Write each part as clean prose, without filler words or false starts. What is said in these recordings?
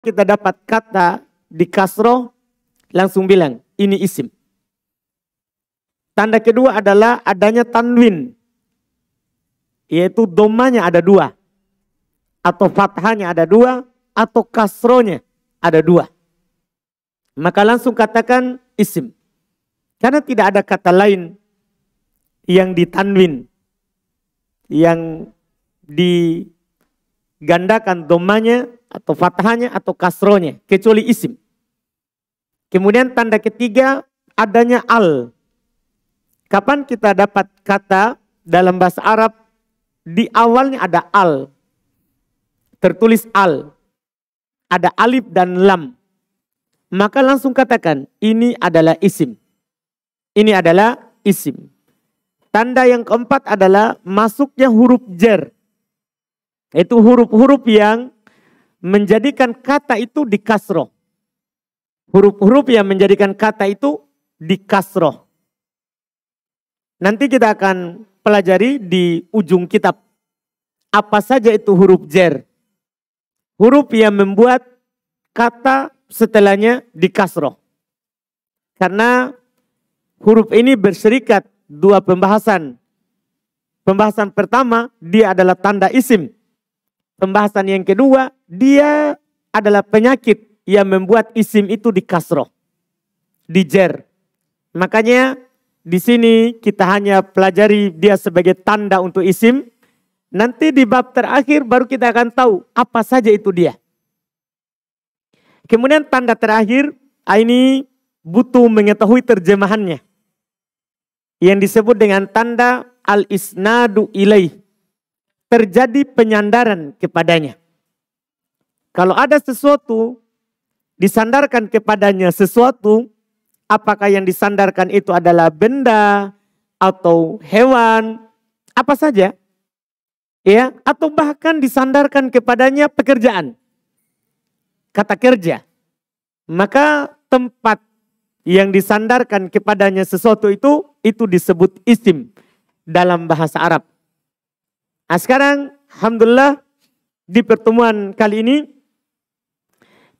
kita dapat kata di kasroh, langsung bilang ini isim. Tanda kedua adalah adanya tanwin, yaitu domanya ada dua, atau fathahnya ada dua, atau kasrohnya ada dua. Maka langsung katakan isim. Karena tidak ada kata lain yang ditanwin, yang digandakan domanya atau fathahnya atau kasrohnya, kecuali isim. Kemudian tanda ketiga adanya al. Kapan kita dapat kata dalam bahasa Arab di awalnya ada al, tertulis al, ada alif dan lam, maka langsung katakan ini adalah isim. Ini adalah isim. Tanda yang keempat adalah masuknya huruf jar. Itu huruf-huruf yang menjadikan kata itu di kasroh. Huruf-huruf yang menjadikan kata itu di kasroh. Nanti kita akan pelajari di ujung kitab. Apa saja itu huruf jar. Huruf yang membuat kata setelahnya di kasroh. Karena huruf ini berserikat dua pembahasan. Pembahasan pertama, dia adalah tanda isim. Pembahasan yang kedua, dia adalah penyakit yang membuat isim itu di kasroh, di jar. Makanya di sini kita hanya pelajari dia sebagai tanda untuk isim. Nanti di bab terakhir baru kita akan tahu apa saja itu dia. Kemudian tanda terakhir, ini butuh mengetahui terjemahannya, yang disebut dengan tanda al-isnadu ilaih. Terjadi penyandaran kepadanya. Kalau ada sesuatu disandarkan kepadanya sesuatu, apakah yang disandarkan itu adalah benda atau hewan, apa saja, ya, atau bahkan disandarkan kepadanya pekerjaan, kata kerja, maka tempat yang disandarkan kepadanya sesuatu itu disebut isim dalam bahasa Arab. Nah, sekarang alhamdulillah di pertemuan kali ini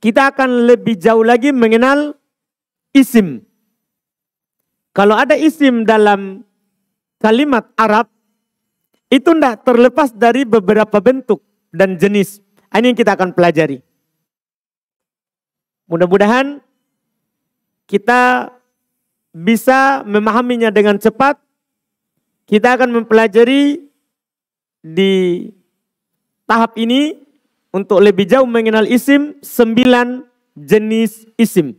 kita akan lebih jauh lagi mengenal isim. Kalau ada isim dalam kalimat Arab, itu tidak terlepas dari beberapa bentuk dan jenis. Ini yang kita akan pelajari. Mudah-mudahan kita bisa memahaminya dengan cepat. Kita akan mempelajari di tahap ini untuk lebih jauh mengenal isim, 9 jenis isim.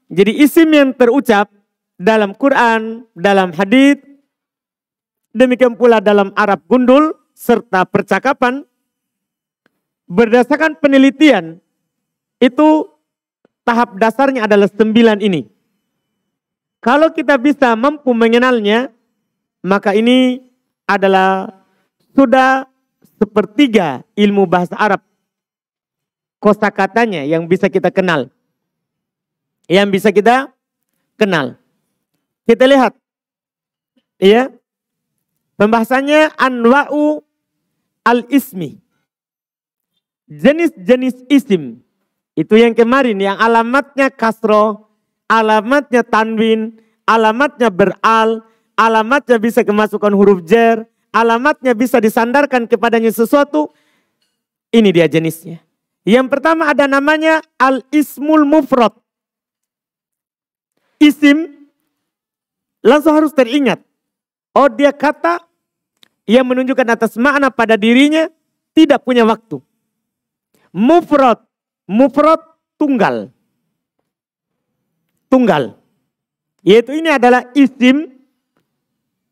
Jadi isim yang terucap dalam Quran, dalam hadits, demikian pula dalam Arab gundul serta percakapan, berdasarkan penelitian itu tahap dasarnya adalah 9 ini. Kalau kita bisa mampu mengenalnya, maka ini adalah sudah sepertiga ilmu bahasa Arab. Kosakatanya yang bisa kita kenal. Yang bisa kita kenal. Kita lihat. Ya. Pembahasannya anwa'u al-ismi. Jenis-jenis isim. Itu yang kemarin, yang alamatnya kasroh, alamatnya tanwin, alamatnya beral, alamatnya bisa kemasukan huruf jar, alamatnya bisa disandarkan kepadanya sesuatu. Ini dia jenisnya. Yang pertama ada namanya al-ismul mufrad. Isim langsung harus teringat. Oh, dia kata yang menunjukkan atas makna pada dirinya, tidak punya waktu. Mufrad. Mufrad tunggal. Tunggal. Yaitu ini adalah isim,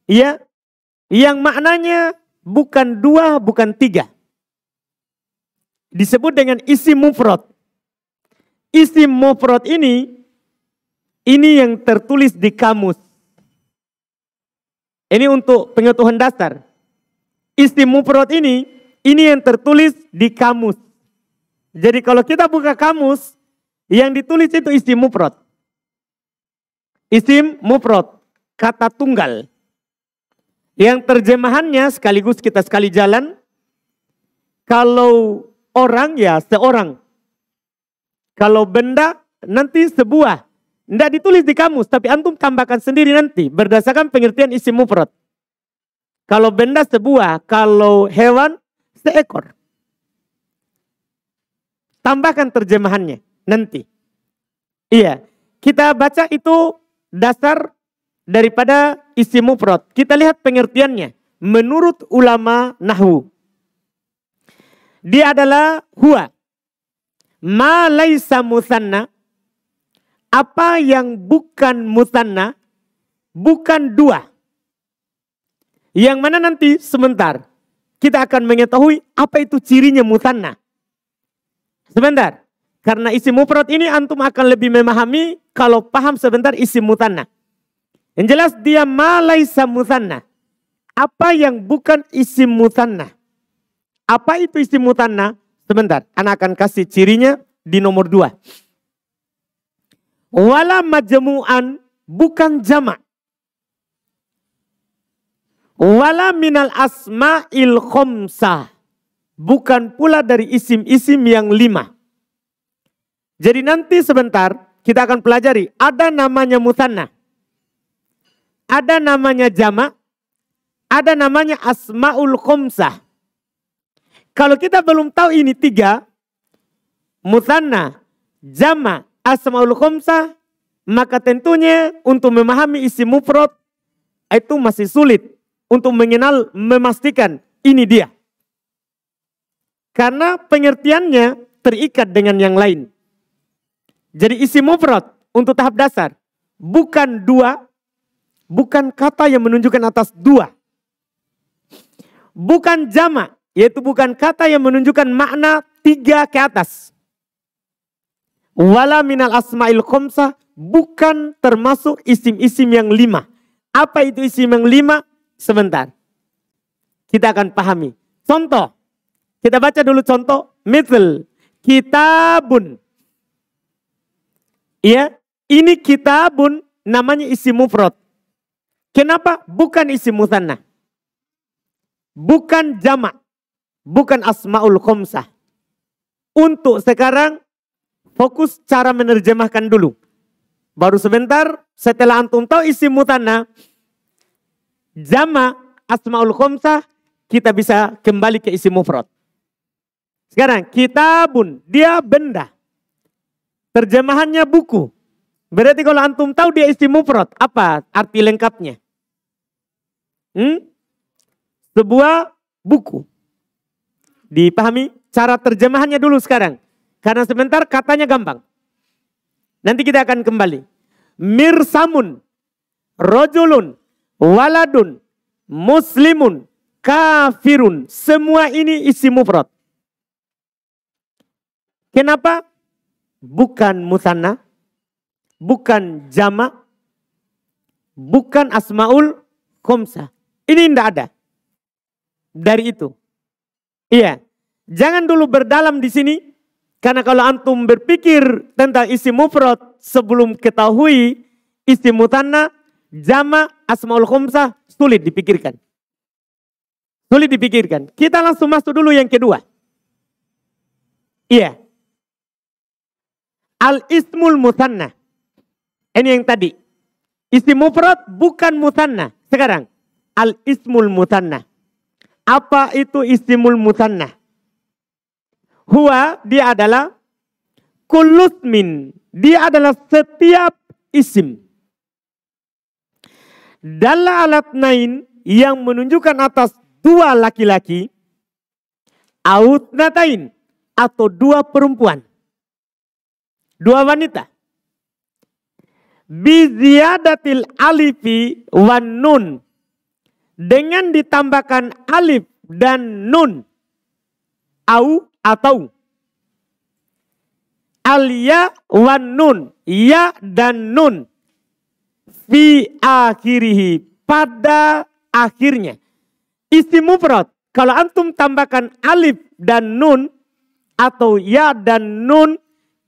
ya, yang maknanya bukan 2, bukan 3. Disebut dengan isim mufrad. Isim mufrad ini yang tertulis di kamus. Ini untuk pengetahuan dasar. Isim mufrad ini yang tertulis di kamus. Jadi kalau kita buka kamus, yang ditulis itu isim mufrad. Isim mufrad, kata tunggal. Yang terjemahannya sekaligus kita sekali jalan. Kalau orang ya seorang. Kalau benda nanti sebuah. Tidak ditulis di kamus, tapi antum tambahkan sendiri nanti berdasarkan pengertian isim mufrad. Kalau benda sebuah, kalau hewan seekor. Tambahkan terjemahannya nanti. Iya, kita baca itu dasar daripada isim mufrad. Kita lihat pengertiannya. Menurut ulama nahwu, dia adalah huwa ma laisa musanna, apa yang bukan musanna, bukan dua. Yang mana nanti sebentar kita akan mengetahui apa itu cirinya musanna. Sebentar, karena isim mufrad ini antum akan lebih memahami kalau paham sebentar isim musanna. Yang jelas dia ma laisa musanna, apa yang bukan isim musanna. Apa itu isim musanna? Sebentar, anak akan kasih cirinya di nomor 2. Wala majmu'an, bukan jamak. Wala minal asma'il khomsah, bukan pula dari isim-isim yang 5. Jadi nanti sebentar kita akan pelajari. Ada namanya musanna, ada namanya jamak, ada namanya asma'ul khomsah. Kalau kita belum tahu ini 3, musanna, jamak, asma'ul khomsah, maka tentunya untuk memahami isim mufrad itu masih sulit untuk mengenal, memastikan ini dia. Karena pengertiannya terikat dengan yang lain. Jadi isim mufrad untuk tahap dasar bukan 2, bukan kata yang menunjukkan atas 2. Bukan jamak, yaitu bukan kata yang menunjukkan makna 3 ke atas. Wala minal asma'il khomsah, bukan termasuk isim-isim yang 5. Apa itu isim yang 5? Sebentar. Kita akan pahami. Contoh. Kita baca dulu contoh. Misal, kitabun. Ya, ini kitabun namanya isim mufrad. Kenapa? Bukan isim musanna. Bukan jamak. Bukan asma'ul khomsah. Untuk sekarang fokus cara menerjemahkan dulu. Baru sebentar setelah antum tahu isim musanna, jamak, asma'ul khomsah, kita bisa kembali ke isim mufrad. Sekarang kitabun, dia benda. Terjemahannya buku. Berarti kalau antum tahu dia isim mufrad, apa arti lengkapnya? Sebuah buku. Dipahami cara terjemahannya dulu sekarang. Karena sebentar katanya gampang. Nanti kita akan kembali. Mirsamun, rojulun, waladun, muslimun, kafirun. Semua ini isim mufrad. Kenapa? Bukan musanna, bukan jamak, bukan asmaul khomsah. Ini tidak ada. Dari itu. Iya. Jangan dulu berdalam di sini. Karena kalau antum berpikir tentang isim mufrad sebelum ketahui isim musanna, jamak, asmaul khomsah, sulit dipikirkan. Sulit dipikirkan. Kita langsung masuk dulu yang kedua. Iya. Al-ismul musanna. Ini yang tadi. Isim mufrad bukan musanna. Sekarang. Al-ismul musanna. Apa itu ismul musanna? Huwa, dia adalah kullusmin. Dia adalah setiap isim. Dalla alat nain yang menunjukkan atas 2 laki-laki. Autnatain atau 2 perempuan. 2 wanita. Biziyadatil alifi wan nun. Dengan ditambahkan alif dan nun. Au atau. Al-ya wan nun. Ya dan nun. Fi akhirihi. Pada akhirnya. Isim mufrad. Kalau antum tambahkan alif dan nun. Atau ya dan nun.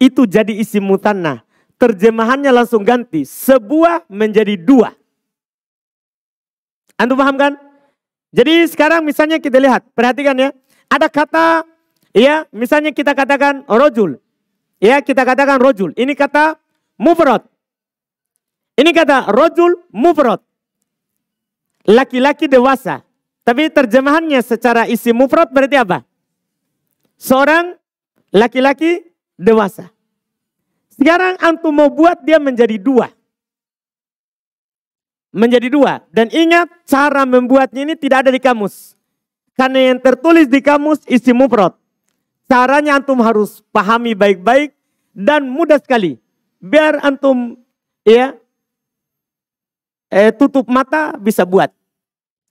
Itu jadi isim musanna. Terjemahannya langsung ganti. Sebuah menjadi 2. Antum paham kan? Jadi sekarang misalnya kita lihat. Perhatikan ya. Ada kata, ya misalnya kita katakan rojul. Ya, kita katakan rojul. Ini kata mufrad. Ini kata rojul mufrad. Laki-laki dewasa. Tapi terjemahannya secara isim mufrad berarti apa? Seorang laki-laki dewasa. Sekarang antum mau buat dia menjadi dua. Menjadi dua. Dan ingat, cara membuatnya ini tidak ada di kamus. Karena yang tertulis di kamus isim mufrad. Caranya antum harus pahami baik-baik dan mudah sekali. Biar antum ya tutup mata bisa buat.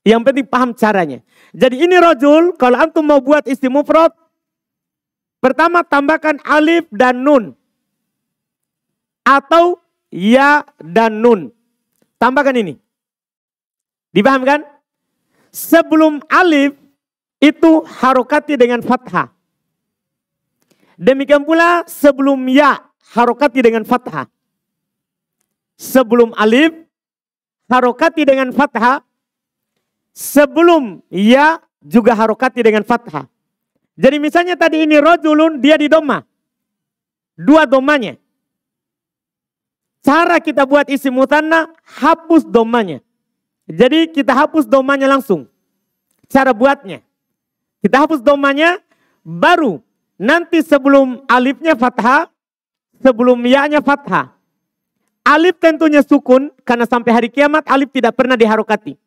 Yang penting paham caranya. Jadi ini rojul, kalau antum mau buat isim mufrad, pertama tambahkan alif dan nun. Atau ya dan nun. Tambahkan ini. Dipahamkan? Sebelum alif itu harokati dengan fathah. Demikian pula sebelum ya harokati dengan fathah. Sebelum alif harokati dengan fathah. Sebelum ya juga harokati dengan fathah. Jadi misalnya tadi ini rojulun, dia di doma. Dua domanya. Cara kita buat isim mutanna, hapus domanya. Jadi kita hapus domanya langsung. Cara buatnya. Kita hapus domanya, baru nanti sebelum alifnya fathah, sebelum ya-nya fathah. Alif tentunya sukun, karena sampai hari kiamat alif tidak pernah diharokati.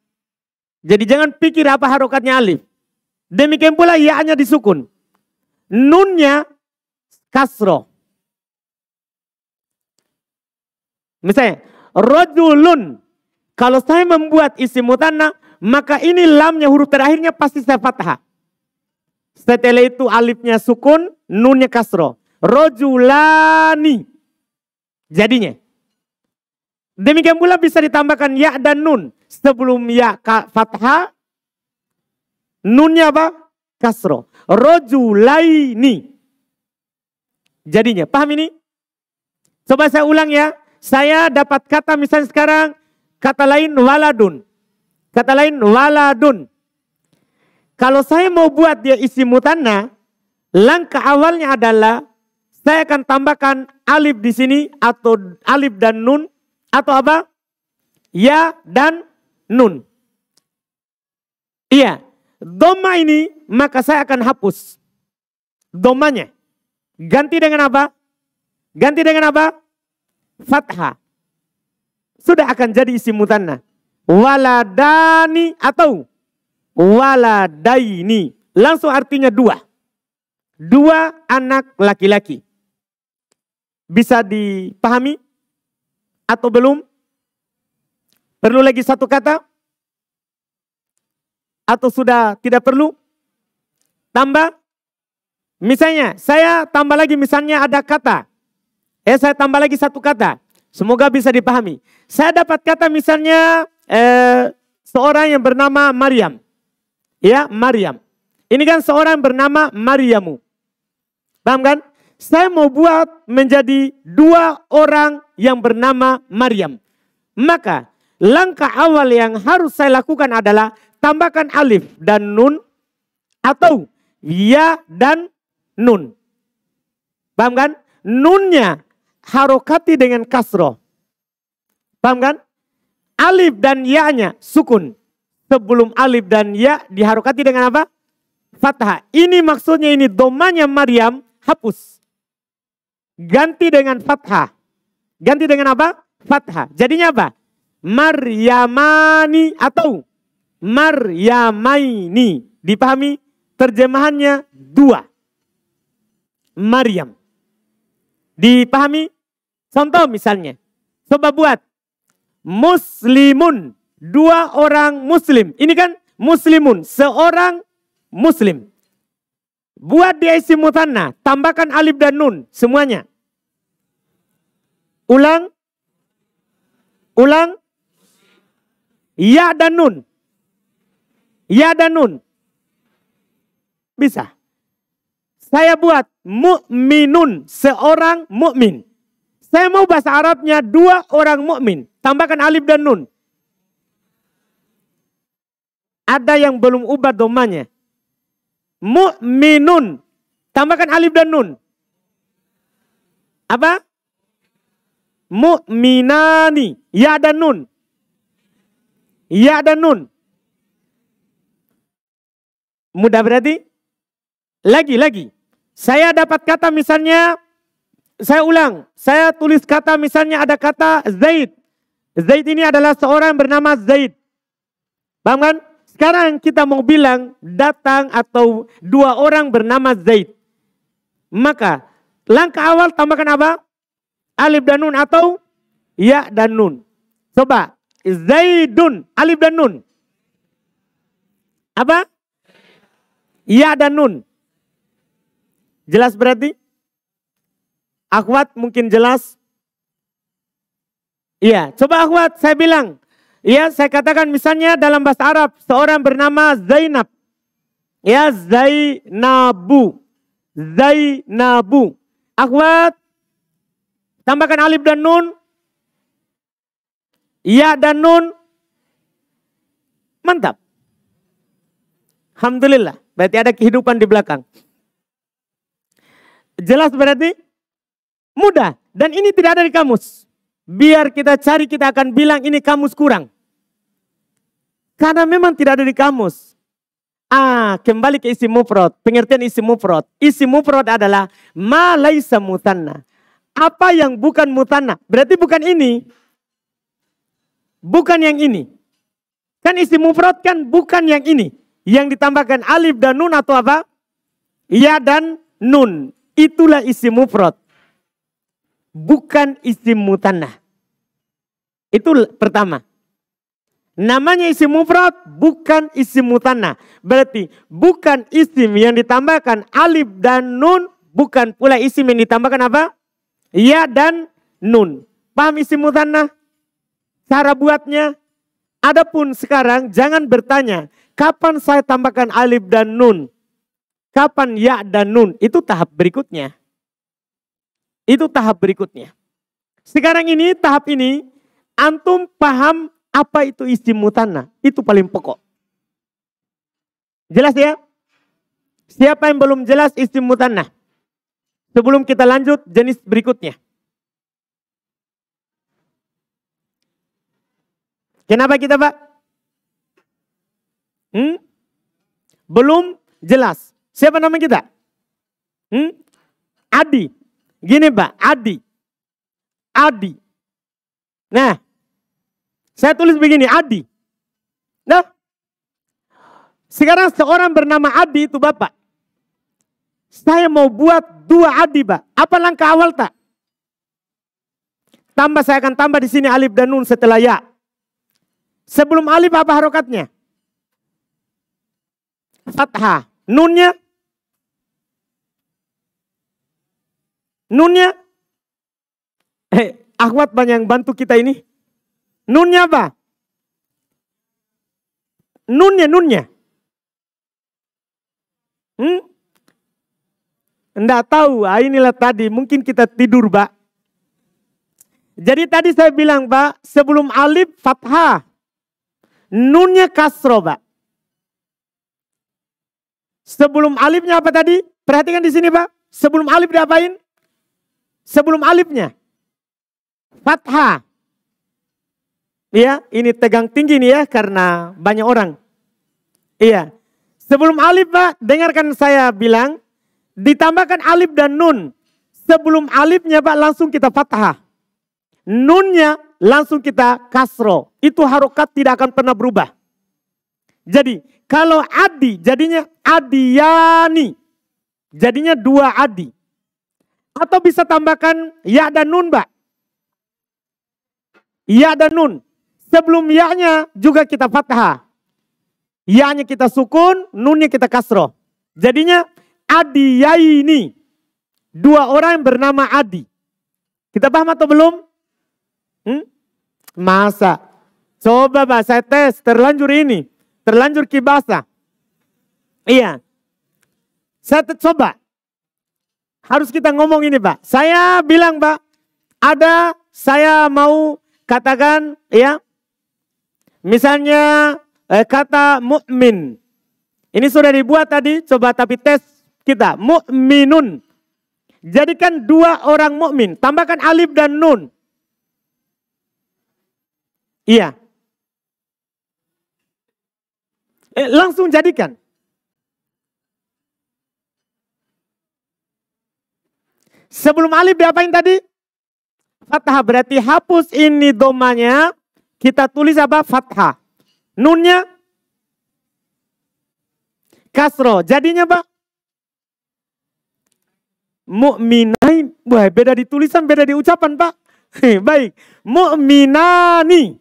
Jadi jangan pikir apa harokatnya alif. Demikian pula ya-nya disukun. Nunnya kasroh. Misalnya, rojulun. Kalau saya membuat isim mutanna, maka ini lamnya huruf terakhirnya pasti saya fathah. Setelah itu alifnya sukun, nunnya kasroh. Rojulani. Jadinya. Demikian pula bisa ditambahkan ya dan nun. Sebelum ya fathah, nunnya apa? Kasroh. Rojulaini. Jadinya, paham ini? Coba saya ulang ya. Saya dapat kata misalnya sekarang, kata lain waladun. Kata lain waladun. Kalau saya mau buat dia isim mutanna, langkah awalnya adalah saya akan tambahkan alif di sini atau alif dan nun atau apa? Ya dan nun. Iya, doma ini maka saya akan hapus domanya. Ganti dengan apa? Ganti dengan apa? Fathah. Sudah akan jadi isim mutanna. Waladani atau waladaini. Langsung artinya dua. Dua anak laki-laki. Bisa dipahami? Atau belum? Perlu lagi satu kata? Atau sudah tidak perlu? Tambah? Misalnya, saya tambah lagi misalnya ada kata. Saya tambah lagi satu kata. Semoga bisa dipahami. Saya dapat kata misalnya seorang yang bernama Maryam. Ya, Maryam. Ini kan seorang bernama Maryamu. Paham kan? Saya mau buat menjadi dua orang yang bernama Maryam. Maka langkah awal yang harus saya lakukan adalah tambahkan alif dan nun atau ya dan nun. Paham kan? Nunnya harokati dengan kasroh. Paham kan? Alif dan ya-nya sukun. Sebelum alif dan ya diharokati dengan apa? Fathah. Ini maksudnya ini domanya Maryam hapus. Ganti dengan fathah. Ganti dengan apa? Fathah. Jadinya apa? Maryamani atau Maryamaini. Dipahami? Terjemahannya dua. Maryam. Dipahami? Contoh misalnya. Coba buat. Muslimun. Dua orang muslim. Ini kan muslimun. Seorang muslim. Buat dia isim mutanna. Tambahkan alif dan nun. Semuanya. Ulang. Ulang. Ya dan nun. Ya dan nun. Bisa. Saya buat mu'minun. Seorang mukmin. Saya mau bahasa Arabnya dua orang mukmin. Tambahkan alif dan nun. Ada yang belum ubah domanya. Mu'minun. Tambahkan alif dan nun. Apa? Mu'minani. Ya dan nun. Ya dan nun. Mudah berarti? Lagi. Saya dapat kata misalnya, saya ulang. Saya tulis kata misalnya ada kata Zaid. Zaid ini adalah seorang bernama Zaid. Paham kan? Sekarang kita mau bilang datang atau dua orang bernama Zaid. Maka langkah awal tambahkan apa? Alif dan nun atau ya dan nun. Coba. Zaidun. Alif dan nun. Apa? Ya dan nun. Jelas berarti? Akhwat mungkin jelas? Iya, coba akhwat saya bilang. Iya, saya katakan misalnya dalam bahasa Arab seorang bernama Zainab. Ya, Zainabu. Zainabu. Akhwat tambahkan alif dan nun. Ya dan nun. Mantap. Alhamdulillah. Berarti ada kehidupan di belakang. Jelas berarti? Mudah. Dan ini tidak ada di kamus. Biar kita cari, kita akan bilang ini kamus kurang. Karena memang tidak ada di kamus. Kembali ke isim mufrad. Pengertian isim mufrad. Isim mufrad adalah ma laisa mutanna. Apa yang bukan mutanna. Berarti bukan ini. Bukan yang ini. Kan isim mufrad kan bukan yang ini. Yang ditambahkan alif dan nun atau apa? Ya dan nun. Itulah isim mufrad. Bukan isim mutanna. Itu pertama. Namanya isim mufrad bukan isim mutanna. Berarti bukan isim yang ditambahkan alif dan nun. Bukan pula isim yang ditambahkan apa? Ya dan nun. Paham isim mutanna? Cara buatnya? Adapun sekarang jangan bertanya. Kapan saya tambahkan alif dan nun? Kapan ya dan nun? Itu tahap berikutnya. Itu tahap berikutnya. Sekarang ini, tahap ini, antum paham apa itu isim mutanna. Itu paling pokok. Jelas ya? Siapa yang belum jelas isim mutanna? Sebelum kita lanjut jenis berikutnya. Kenapa kita Pak? Belum jelas. Siapa nama kita? Adi. Gini Pak, Adi. Adi. Nah, saya tulis begini, Adi. Nah, sekarang seorang bernama Adi itu Bapak. Saya mau buat dua Adi Pak. Apa langkah awal tak? Tambah, saya akan tambah di sini alif dan nun setelah ya. Sebelum alif apa harokatnya? Fathah. Nunnya? Nunnya? Akhwat banyak yang bantu kita ini. Nunnya apa? Nunnya. Enggak tahu. Inilah tadi. Mungkin kita tidur, Pak. Jadi tadi saya bilang, Pak. Sebelum alif fathah. Nunnya kasro, Pak. Sebelum alifnya apa tadi? Perhatikan di sini, Pak. Sebelum alif diapain? Sebelum alifnya. Fathah. Iya, ini tegang tinggi nih ya karena banyak orang. Iya. Sebelum alif Pak, dengarkan saya bilang. Ditambahkan alif dan nun. Sebelum alifnya Pak langsung kita fathah. Nunnya langsung kita kasro. Itu harokat tidak akan pernah berubah. Jadi kalau adi jadinya adiyani. Jadinya dua adi. Atau bisa tambahkan ya dan nun Pak. Ya dan nun. Sebelum ya-nya juga kita fathah. Ya-nya kita sukun, nunnya kita kasroh. Jadinya adiyaini. Dua orang yang bernama Adi. Kita paham atau belum? Masa? Coba Pak, saya tes. Terlanjur ini. Terlanjur kibasa. Iya. Saya coba. Harus kita ngomong ini Pak. Saya bilang Pak. Saya mau katakan ya. Misalnya kata mukmin. Ini sudah dibuat tadi. Coba tapi tes kita. Mukminun. Jadikan dua orang mukmin. Tambahkan alif dan nun. Iya. Langsung jadikan. Sebelum alif diapain tadi? Fathah, berarti hapus ini domanya. Kita tulis apa? Fathah. Nunnya kasro. Jadinya apa? Mu'minain. Wah, beda di tulisan, beda di ucapan, Pak. Baik. Mu'minani.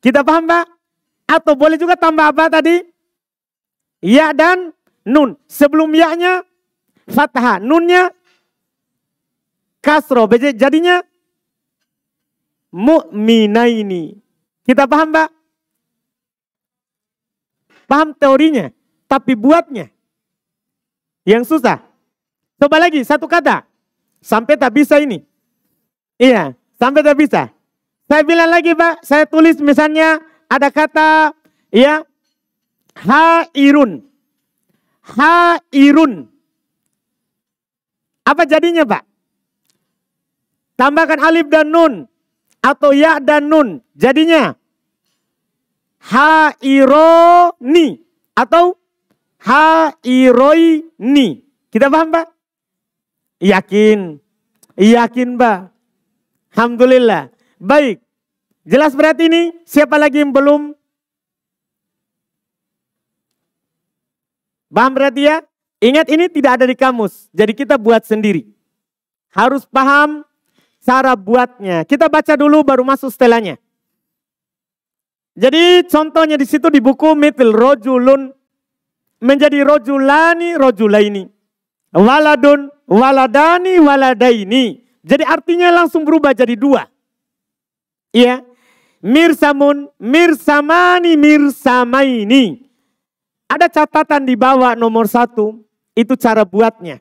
Kita paham, Pak? Atau boleh juga tambah apa tadi? Ya dan nun. Sebelum ya-nya fathah. Nunnya kasro. Jadinya mu'minaini. Kita paham, Pak? Paham teorinya. Tapi buatnya yang susah. Coba lagi satu kata. Sampai tak bisa ini. Iya, sampai tak bisa. Saya bilang lagi, Pak. Saya tulis misalnya ada kata ya hairun. Hairun. Apa jadinya, Pak? Tambahkan alif dan nun atau ya dan nun. Jadinya haironi atau hairoini. Kita paham, Pak? Yakin. Yakin, Pak. Alhamdulillah. Baik. Jelas berarti ini? Siapa lagi yang belum? Paham berarti ya? Ingat ini tidak ada di kamus. Jadi kita buat sendiri. Harus paham cara buatnya. Kita baca dulu baru masuk setelahnya. Jadi contohnya di situ di buku Mithil rojulun menjadi rojulani rojulaini. Waladun waladani waladaini. Jadi artinya langsung berubah jadi dua. Iya. Mirsamun mirsamani mirsamaini. Ada catatan di bawah nomor 1. Itu cara buatnya.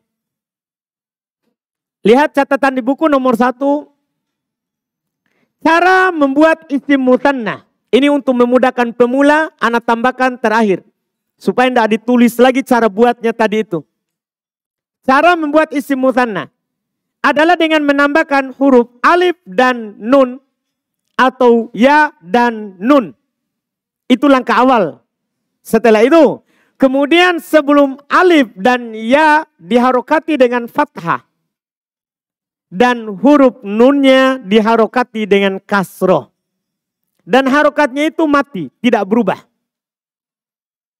Lihat catatan di buku nomor 1. Cara membuat isim mutanna. Ini untuk memudahkan pemula, anak tambahkan terakhir. Supaya tidak ditulis lagi cara buatnya tadi itu. Cara membuat isim mutanna adalah dengan menambahkan huruf alif dan nun atau ya dan nun. Itu langkah awal. Setelah itu, kemudian sebelum alif dan ya diharokati dengan fathah. Dan huruf nunnya diharokati dengan kasroh. Dan harokatnya itu mati, tidak berubah.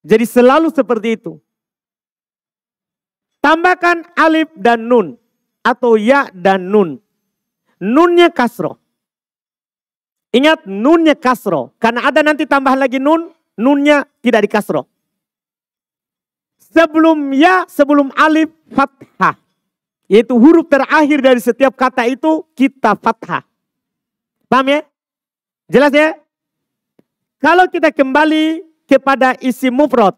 Jadi selalu seperti itu. Tambahkan alif dan nun atau ya dan nun. Nunnya kasroh. Ingat nunnya kasroh. Karena ada nanti tambah lagi nun, nunnya tidak dikasroh. Sebelum ya, sebelum alif, fathah. Yaitu huruf terakhir dari setiap kata itu kita fathah. Paham ya? Jelas ya? Kalau kita kembali kepada isim mufrad.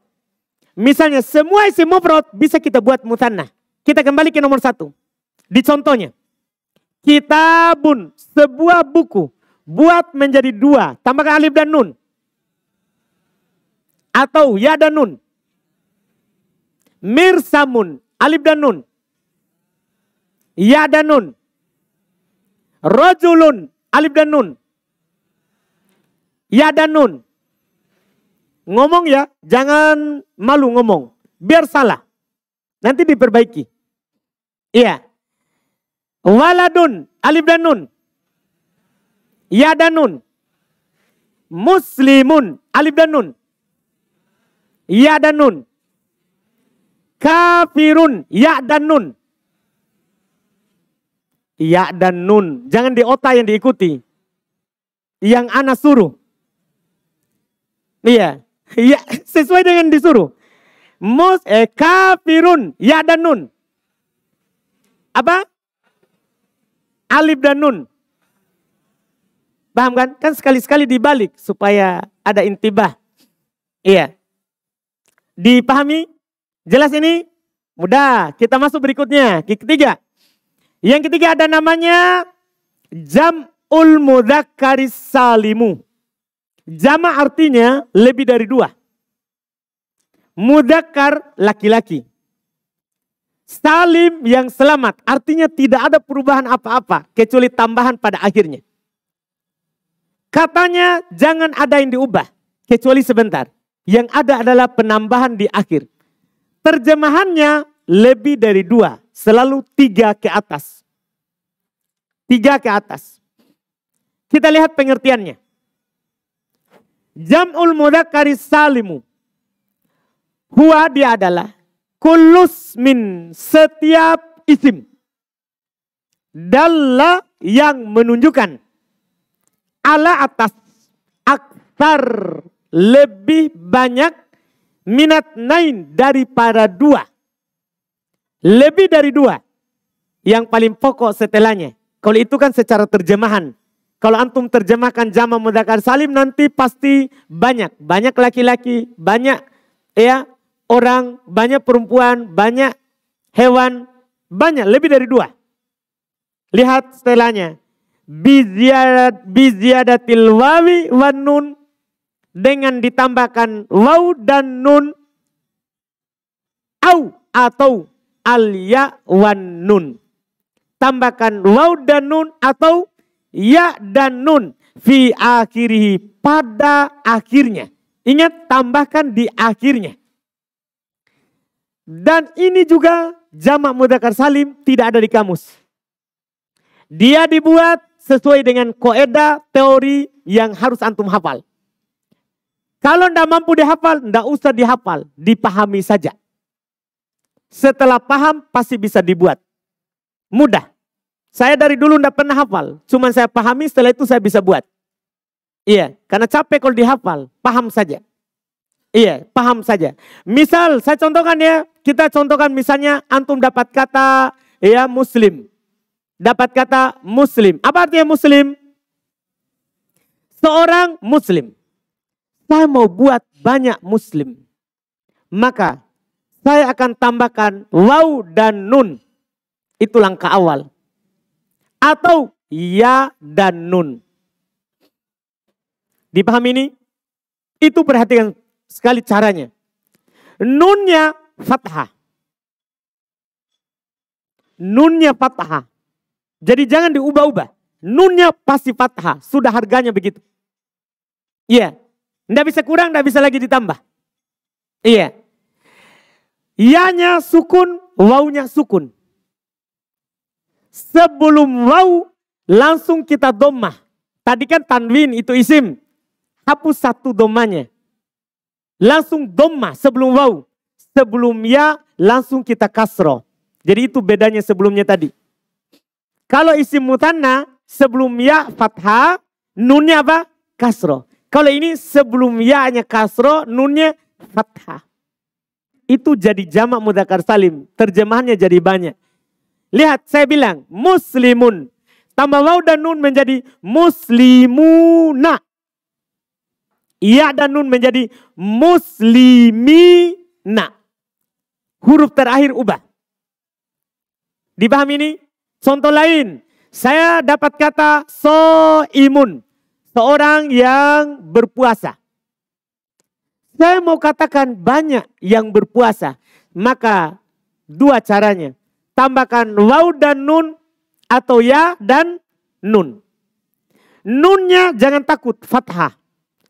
Misalnya semua isim mufrad bisa kita buat mutsanna. Kita kembali ke nomor 1. Di contohnya. Kitabun, sebuah buku. Buat menjadi 2. Tambahkan alif dan nun. Atau ya dan nun. Mirsamun, alif dan nun. Ya dan nun. Rojulun, alif dan nun. Ya dan nun. Ngomong ya, jangan malu ngomong. Biar salah. Nanti diperbaiki. Iya. Waladun, alif dan nun. Ya dan nun. Muslimun, alif dan nun. Ya dan nun. Kafirun, ya dan nun. Ya dan nun. Jangan di otak yang diikuti. Yang ana suruh. Iya. Ya, sesuai dengan disuruh. Kafirun, ya dan nun. Apa? Alif dan nun. Paham kan? Kan sekali-sekali dibalik supaya ada intibah. Iya. Dipahami? Jelas ini? Mudah. Kita masuk berikutnya. Ketiga. Yang ketiga ada namanya jam'ul mudzakkaris salimu. Jama' artinya lebih dari 2. Mudzakkar laki-laki. Salim yang selamat. Artinya tidak ada perubahan apa-apa. Kecuali tambahan pada akhirnya. Katanya jangan ada yang diubah. Kecuali sebentar. Yang ada adalah penambahan di akhir. Terjemahannya lebih dari 2. Selalu 3 ke atas. 3 ke atas. Kita lihat pengertiannya. Jam'ul mudzakkari salimu. Huwa dia adalah kullus min setiap isim. Dalla yang menunjukkan. Ala atas. Aksar lebih banyak. Minat nain daripada 2. Lebih dari 2. Yang paling pokok setelahnya. Kalau itu kan secara terjemahan. Kalau antum terjemahkan jamak mudzakkar salim nanti pasti banyak. Banyak laki-laki, banyak ya orang, banyak perempuan, banyak hewan, banyak lebih dari 2. Lihat setelahnya. Biziyadatil wawi wan nun, dengan ditambahkan waw dan nun, au atau al ya wan nun. Tambahkan waw dan nun atau ya dan nun fi akhirih, pada akhirnya. Ingat, tambahkan di akhirnya. Dan ini juga jamak mudzakkar salim tidak ada di kamus. Dia dibuat sesuai dengan kaidah teori yang harus antum hafal. Kalau tidak mampu dihafal, tidak usah dihafal, dipahami saja. Setelah paham pasti bisa dibuat. Mudah. Saya dari dulu tidak pernah hafal. Cuma saya pahami, setelah itu saya bisa buat. Iya, karena capek kalau dihafal. Paham saja. Iya, paham saja. Misal, saya contohkan ya. Kita contohkan misalnya, antum dapat kata ya muslim. Dapat kata muslim. Apa artinya muslim? Seorang muslim. Saya mau buat banyak muslim. Maka, saya akan tambahkan waw dan nun. Itu langkah awal. Atau ya dan nun. Dipahami ini? Itu perhatikan sekali caranya. Nunnya fathah. Nunnya fathah. Jadi jangan diubah-ubah. Nunnya pasti fathah. Sudah harganya begitu. Iya. Tidak bisa kurang, tidak bisa lagi ditambah. Iya. Ya-nya sukun, wawnya sukun. Sebelum waw langsung kita dhammah. Tadi kan tanwin itu isim. Hapus satu dhammahnya. Langsung dhammah sebelum waw. Sebelum ya langsung kita kasroh. Jadi itu bedanya sebelumnya tadi. Kalau isim mutanna sebelum ya fathah, nunnya apa? Kasroh. Kalau ini sebelum ya-nya kasroh, nunnya fathah. Itu jadi jamak mudzakkar salim. Terjemahannya jadi banyak. Lihat, saya bilang muslimun. Tambah waw dan nun menjadi muslimuna. Ya dan nun menjadi muslimina. Huruf terakhir ubah. Dipahami ini? Contoh lain. Saya dapat kata so'imun. Seorang yang berpuasa. Saya mau katakan banyak yang berpuasa. Maka 2 caranya. Tambahkan waw dan nun atau ya dan nun. Nunnya jangan takut, fathah.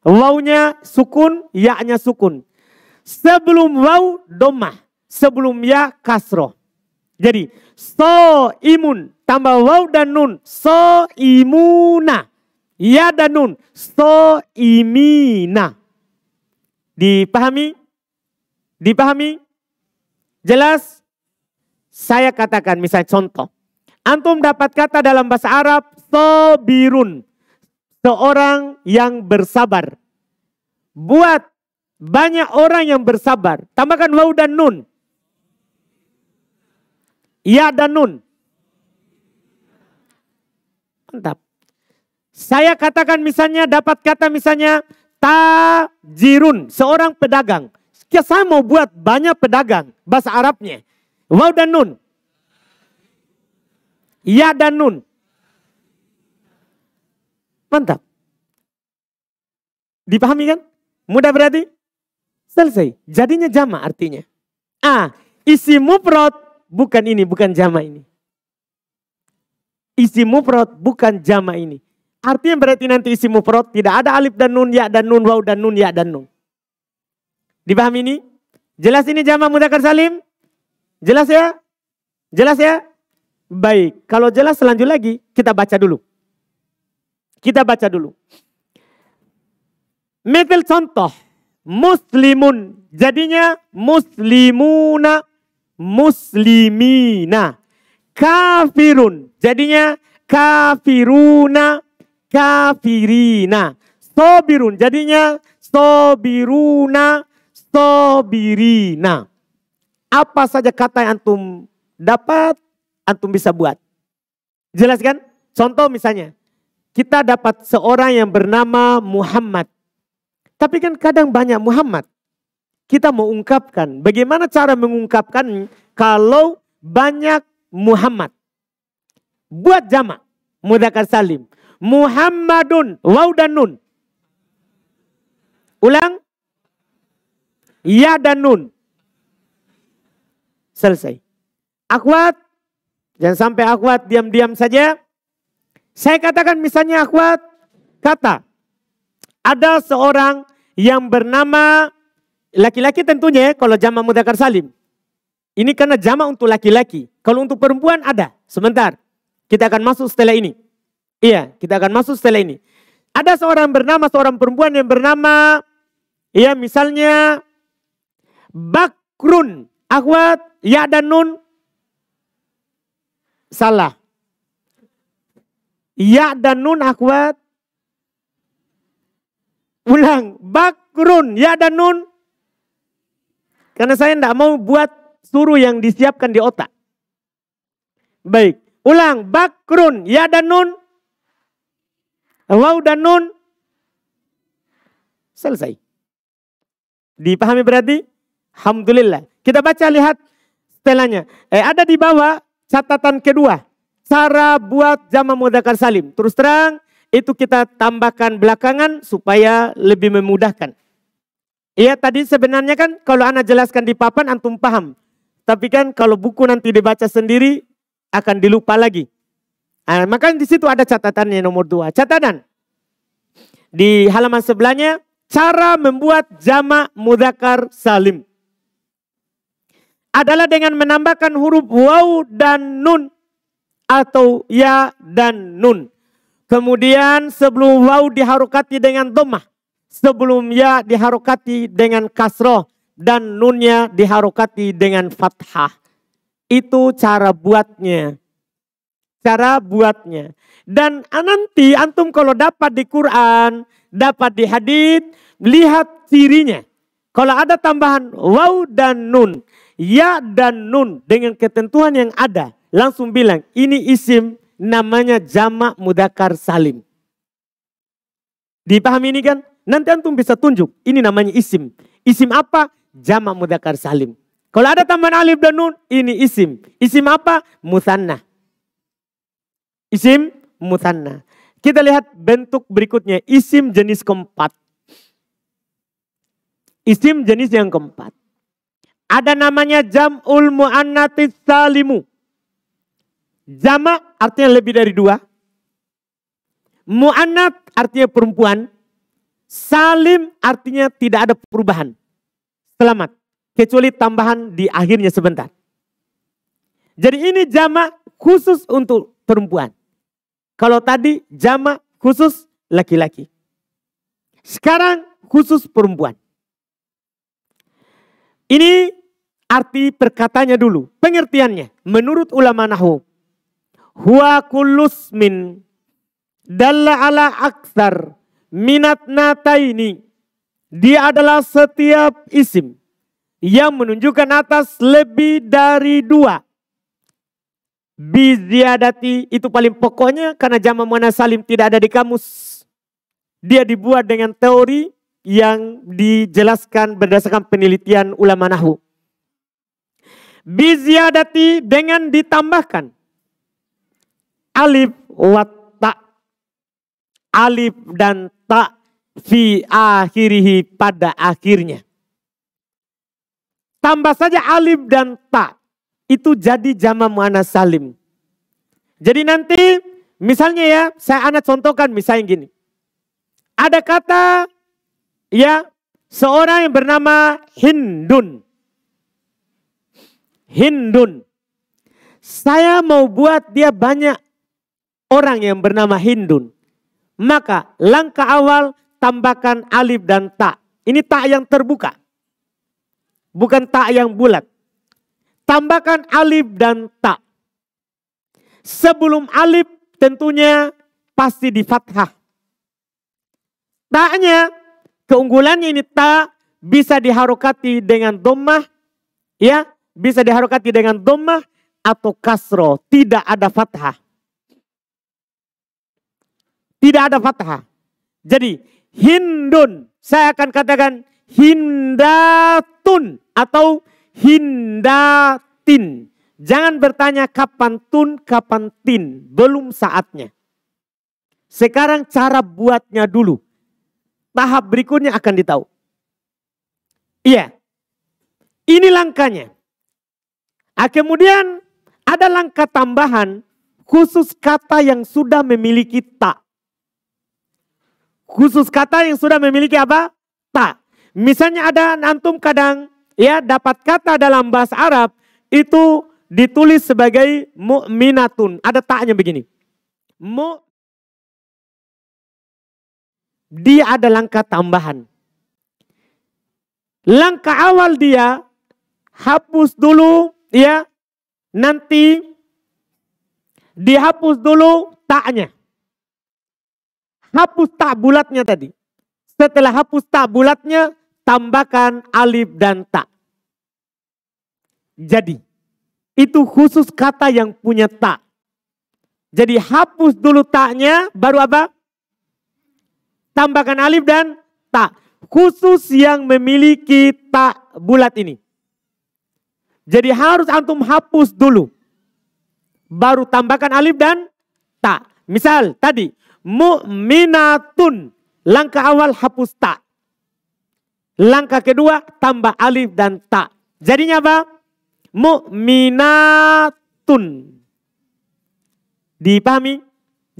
Wawnya sukun, ya-nya sukun. Sebelum waw, dhammah. Sebelum ya, kasroh. Jadi, so'imun. Tambah waw dan nun. So'imuna. Ya dan nun. So'imina. Dipahami? Dipahami? Jelas? Saya katakan misalnya contoh. Antum dapat kata dalam bahasa Arab sobirun. Seorang yang bersabar. Buat banyak orang yang bersabar. Tambahkan waw dan nun. Ya dan nun. Mantap. Saya katakan misalnya dapat kata misalnya tajirun. Seorang pedagang. Saya mau buat banyak pedagang. Bahasa Arabnya. Waw dan nun. Ya dan nun. Mantap. Dipahami kan? Mudah berarti? Selesai. Jadinya jamak artinya. Isi mufrad bukan ini, bukan jamak ini. Isim mufrad bukan jamak ini. Artinya berarti nanti isim mufrad tidak ada alif dan nun, ya dan nun, waw dan nun, ya dan nun. Dipahami ini? Jelas ini jamak mudzakkar salim? Jelas ya? Jelas ya? Baik, kalau jelas lanjut lagi, kita baca dulu. Kita baca dulu. Misal contoh, muslimun, jadinya muslimuna, muslimina. Kafirun, jadinya kafiruna, kafirina. Sobirun, jadinya sobiruna, sobirina. Apa saja kata yang antum dapat, antum bisa buat. Jelas kan? Contoh misalnya, kita dapat seorang yang bernama Muhammad. Tapi kan kadang banyak Muhammad. Kita mau ungkapkan. Bagaimana cara mengungkapkan kalau banyak Muhammad? Buat jamak mudzakkar salim. Muhammadun, waw dan nun. Ulang. Ya dan nun. Selesai. Akhwat, jangan sampai akhwat diam-diam saja. Saya katakan misalnya akhwat, kata ada seorang yang bernama laki-laki tentunya ya, kalau jamak mudzakkar salim. Ini karena jamak untuk laki-laki. Kalau untuk perempuan ada. Sebentar. Kita akan masuk setelah ini. Iya, kita akan masuk setelah ini. Ada seorang bernama, seorang perempuan yang bernama, ya misalnya Bakrun. Akhwat, ya dan nun. Salah. Ya dan nun akhwat. Ulang. Bakrun, ya dan nun. Karena saya tidak mau buat suruh yang disiapkan di otak. Baik. Ulang. Bakrun, ya dan nun. Waw dan nun. Selesai. Dipahami berarti? Alhamdulillah. Kita baca, lihat setelahnya. Ada di bawah catatan kedua. Cara buat jamak mudzakkar salim. Terus terang, itu kita tambahkan belakangan supaya lebih memudahkan. Iya, tadi sebenarnya kan kalau anak jelaskan di papan antum paham. Tapi kan kalau buku nanti dibaca sendiri akan dilupa lagi. Maka di situ ada catatannya nomor 2. Catatan. Di halaman sebelahnya, cara membuat jamak mudzakkar salim adalah dengan menambahkan huruf waw dan nun atau ya dan nun. Kemudian sebelum waw diharokati dengan dhammah, sebelum ya diharokati dengan kasroh, dan nunnya diharokati dengan fathah. Itu cara buatnya. Cara buatnya. Dan nanti antum kalau dapat di Quran, dapat di hadits, lihat cirinya. Kalau ada tambahan waw dan nun, ya dan nun dengan ketentuan yang ada, langsung bilang ini isim, namanya jamak mudzakkar salim. Dipahami ini kan? Nanti antum bisa tunjuk ini namanya isim. Isim apa? Jamak mudzakkar salim. Kalau ada tambahan alif dan nun, ini isim. Isim apa? Mutsanna. Isim mutsanna. Kita lihat bentuk berikutnya, isim jenis keempat. Isim jenis yang keempat. Ada namanya jam'ul mu'annatsis salimu. Jamak artinya lebih dari 2. Mu'annat artinya perempuan. Salim artinya tidak ada perubahan. Selamat. Kecuali tambahan di akhirnya sebentar. Jadi ini jamak khusus untuk perempuan. Kalau tadi jamak khusus laki-laki. Sekarang khusus perempuan. Ini arti perkataannya dulu. Pengertiannya. Menurut ulama nahwu. Huwa kullus min dalla ala aktsar minat nataini. Dia adalah setiap isim yang menunjukkan atas lebih dari 2. Biziadati itu paling pokoknya karena jamak muannats salim tidak ada di kamus. Dia dibuat dengan teori yang dijelaskan berdasarkan penelitian ulama nahwu. Biziadati dengan ditambahkan alif wa ta. Alif dan ta fi akhirihi pada akhirnya. Tambah saja alif dan ta. itu jadi jama' muannats salim. Jadi nanti misalnya ya, saya anak contohkan misalnya gini. Ada kata ya, seorang yang bernama Hindun. Hindun. Saya mau buat dia banyak orang yang bernama Hindun. Maka langkah awal tambahkan alif dan ta. Ini ta yang terbuka. Bukan ta yang bulat. Tambahkan alif dan ta. Sebelum alif tentunya pasti di fathah. Ta-nya, keunggulannya ini ta bisa diharokati dengan dhammah, ya, bisa diharokati dengan dhammah atau kasro, tidak ada fathah. Tidak ada fathah. Jadi Hindun, saya akan katakan Hindatun atau Hindatin. Jangan bertanya kapan tun, kapan tin. Belum saatnya. Sekarang cara buatnya dulu. Tahap berikutnya akan ditahu. Iya. Ini langkahnya. Kemudian ada langkah tambahan khusus kata yang sudah memiliki ta. Khusus kata yang sudah memiliki apa? Ta. Misalnya ada antum kadang ya dapat kata dalam bahasa Arab itu ditulis sebagai mu'minatun. Ada taknya begini. Dia ada langkah tambahan. Langkah awal dia hapus dulu ya. Nanti dihapus dulu taknya. Hapus tak bulatnya tadi. Setelah hapus tak bulatnya tambahkan alif dan ta. Jadi itu khusus kata yang punya ta. Jadi hapus dulu taknya, baru apa? Tambahkan alif dan ta. Khusus yang memiliki ta bulat ini. Jadi harus antum hapus dulu. Baru tambahkan alif dan ta. Misal tadi, mu'minatun. Langkah awal hapus ta. Langkah kedua tambah alif dan ta. Jadinya apa? Mu'minatun. Dipahami?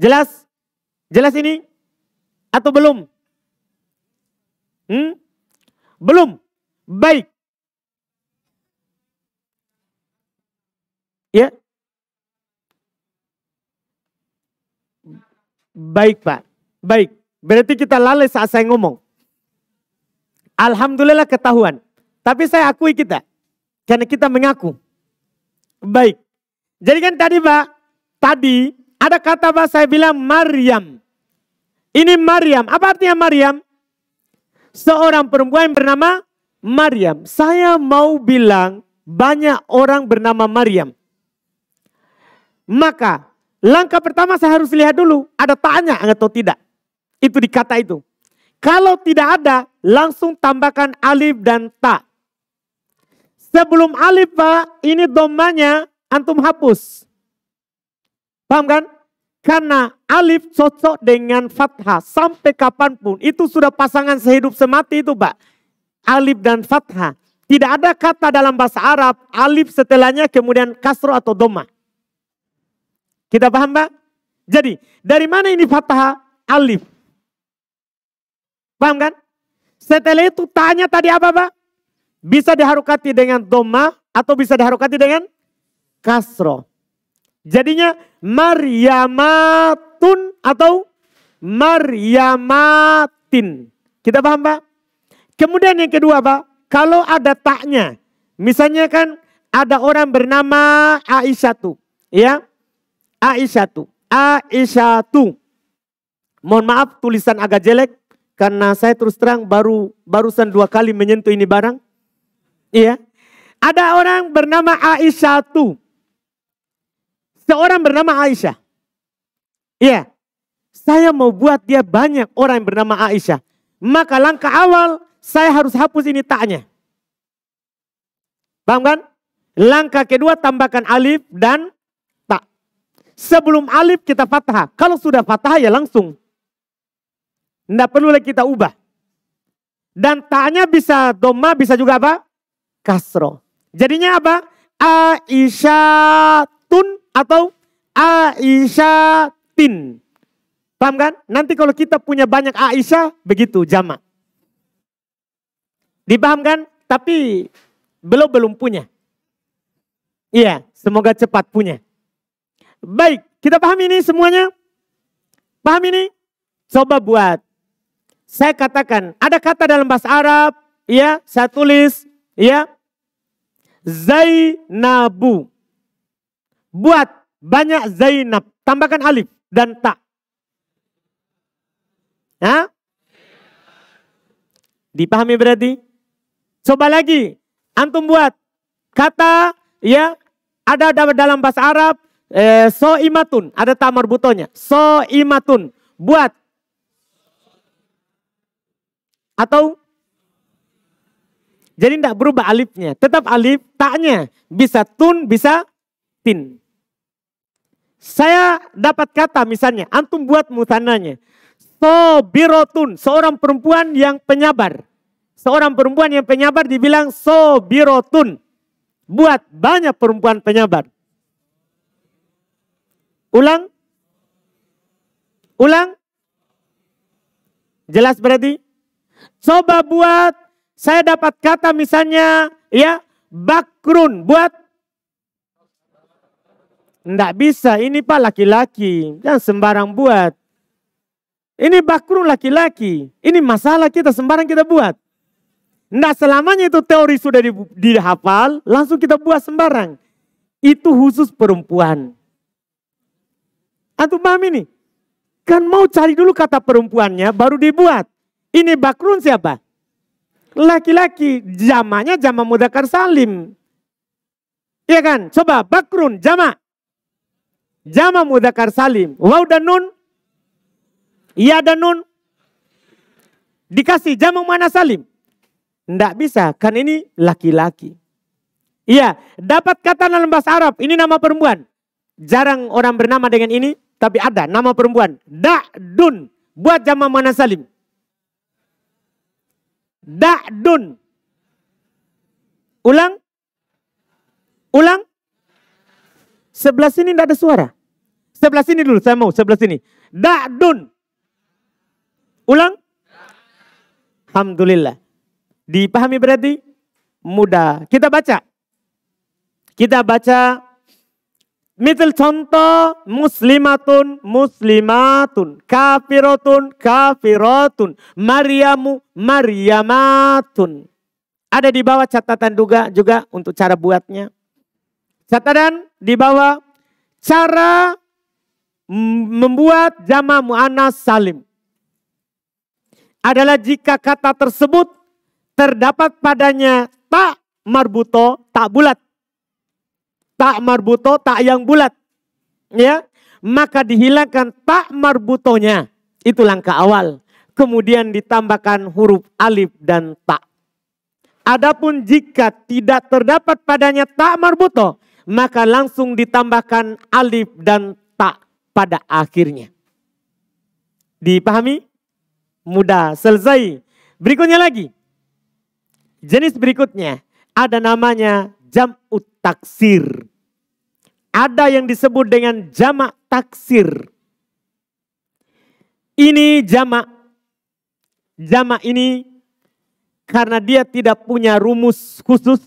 Jelas? Jelas ini? Atau belum? Belum? Baik. Ya? Baik Pak. Baik. Berarti kita lalai saat saya ngomong. Alhamdulillah ketahuan. Tapi saya akui kita. Karena kita mengaku. Baik. Jadi kan tadi Pak. Tadi ada kata Pak saya bilang Maryam. Ini Maryam. Apa artinya Maryam? Seorang perempuan yang bernama Maryam. Saya mau bilang banyak orang bernama Maryam. Maka langkah pertama saya harus lihat dulu. Ada tanya atau tidak. Itu di kata itu. Kalau tidak ada langsung tambahkan alif dan ta. Sebelum alif Pak, ini dhammahnya antum hapus. Paham kan? Karena alif cocok dengan fathah sampai kapanpun. Itu sudah pasangan sehidup semati itu Pak. Alif dan fathah. Tidak ada kata dalam bahasa Arab alif setelahnya kemudian kasroh atau dhammah. Kita paham Pak? Jadi dari mana ini fathah? Alif. Paham kan? Setelah itu tanya tadi apa Pak? Bisa diharokati dengan dhammah atau bisa diharokati dengan kasroh. Jadinya Maryamatun atau Maryamatin. Kita paham Pak? Kemudian yang kedua Pak, kalau ada taknya. Misalnya kan ada orang bernama Aisyatu. Ya, Aisyatu. Aisyatu. Mohon maaf tulisan agak jelek. Karena saya terus terang barusan 2 kali menyentuh ini barang. Iya. Ada orang bernama Aisyatu. Seorang bernama Aisyah. Iya. Saya mau buat dia banyak orang yang bernama Aisyah. Maka langkah awal saya harus hapus ini taknya. Paham kan? Langkah kedua tambahkan alif dan ta. Sebelum alif kita fathah. Kalau sudah fathah ya langsung. Tidak perlu lagi kita ubah. Dan taknya bisa dhammah bisa juga apa? Kasroh. Jadinya apa? Aisyatun atau Aisyatin. Paham kan? Nanti kalau kita punya banyak Aisyah, begitu jamak. Dipahamkan? Tapi belum punya. Iya, semoga cepat punya. Baik, kita paham ini semuanya? Paham ini? Coba buat. Saya katakan, ada kata dalam bahasa Arab, ya, saya tulis, ya, Zainabu. Buat banyak Zainab, tambahkan alif dan ta. Hah? Dipahami berarti? Coba lagi, antum buat kata, ya, ada dalam bahasa Arab, so'imatun, ada ta marbutonya, so'imatun, buat. Atau, jadi tidak berubah alifnya, tetap alif, taknya, bisa tun, bisa tin. Saya dapat kata misalnya, antum buat mutananya, sobirotun, seorang perempuan yang penyabar. Seorang perempuan yang penyabar dibilang sobirotun. Buat banyak perempuan penyabar. Ulang. Ulang. Jelas berarti? Coba buat, saya dapat kata misalnya, ya, bakrun. Buat. Nggak bisa, ini Pak laki-laki. Jangan sembarang buat. Ini bakrun laki-laki. Ini masalah kita, sembarang kita buat. Nggak selamanya itu teori sudah dihafal, langsung kita buat sembarang. Itu khusus perempuan. Antum paham ini? Kan mau cari dulu kata perempuannya, baru dibuat. Ini bakrun siapa? Laki-laki. Jamaknya jamak mudzakkar salim. Iya kan? Coba bakrun, jamak. Jamak mudzakkar salim. Waw dan nun. Iya dan nun. Dikasih jamak muannats salim. Nggak bisa, kan ini laki-laki. Iya, dapat kata dalam bahasa Arab, ini nama perempuan. Jarang orang bernama dengan ini, tapi ada nama perempuan. Da'dun, buat jamak muannats salim. Da'dun. Ulang. Ulang. Sebelah sini tidak ada suara. Sebelah sini dulu, saya mau sebelah sini. Da'dun. Ulang. Alhamdulillah. Dipahami berarti? Mudah. Kita baca. Kita baca. Misal contoh. Muslimatun, muslimatun. Kafiratun, kafiratun. Maryamu, maryamatun. Ada di bawah catatan juga untuk cara buatnya. Catatan di bawah. Cara membuat jamak muannats salim. Adalah jika kata tersebut terdapat padanya tak marbuto, tak bulat. Tak marbuto, tak yang bulat. Ya, maka dihilangkan tak marbutonya. Itu langkah awal. Kemudian ditambahkan huruf alif dan ta. Adapun jika tidak terdapat padanya tak marbuto, maka langsung ditambahkan alif dan ta pada akhirnya. Dipahami? Mudah, selesai. Berikutnya lagi. Jenis berikutnya ada namanya jam'ut taksir. Ada yang disebut dengan jamak taksir. Ini jamak. Jamak ini karena dia tidak punya rumus khusus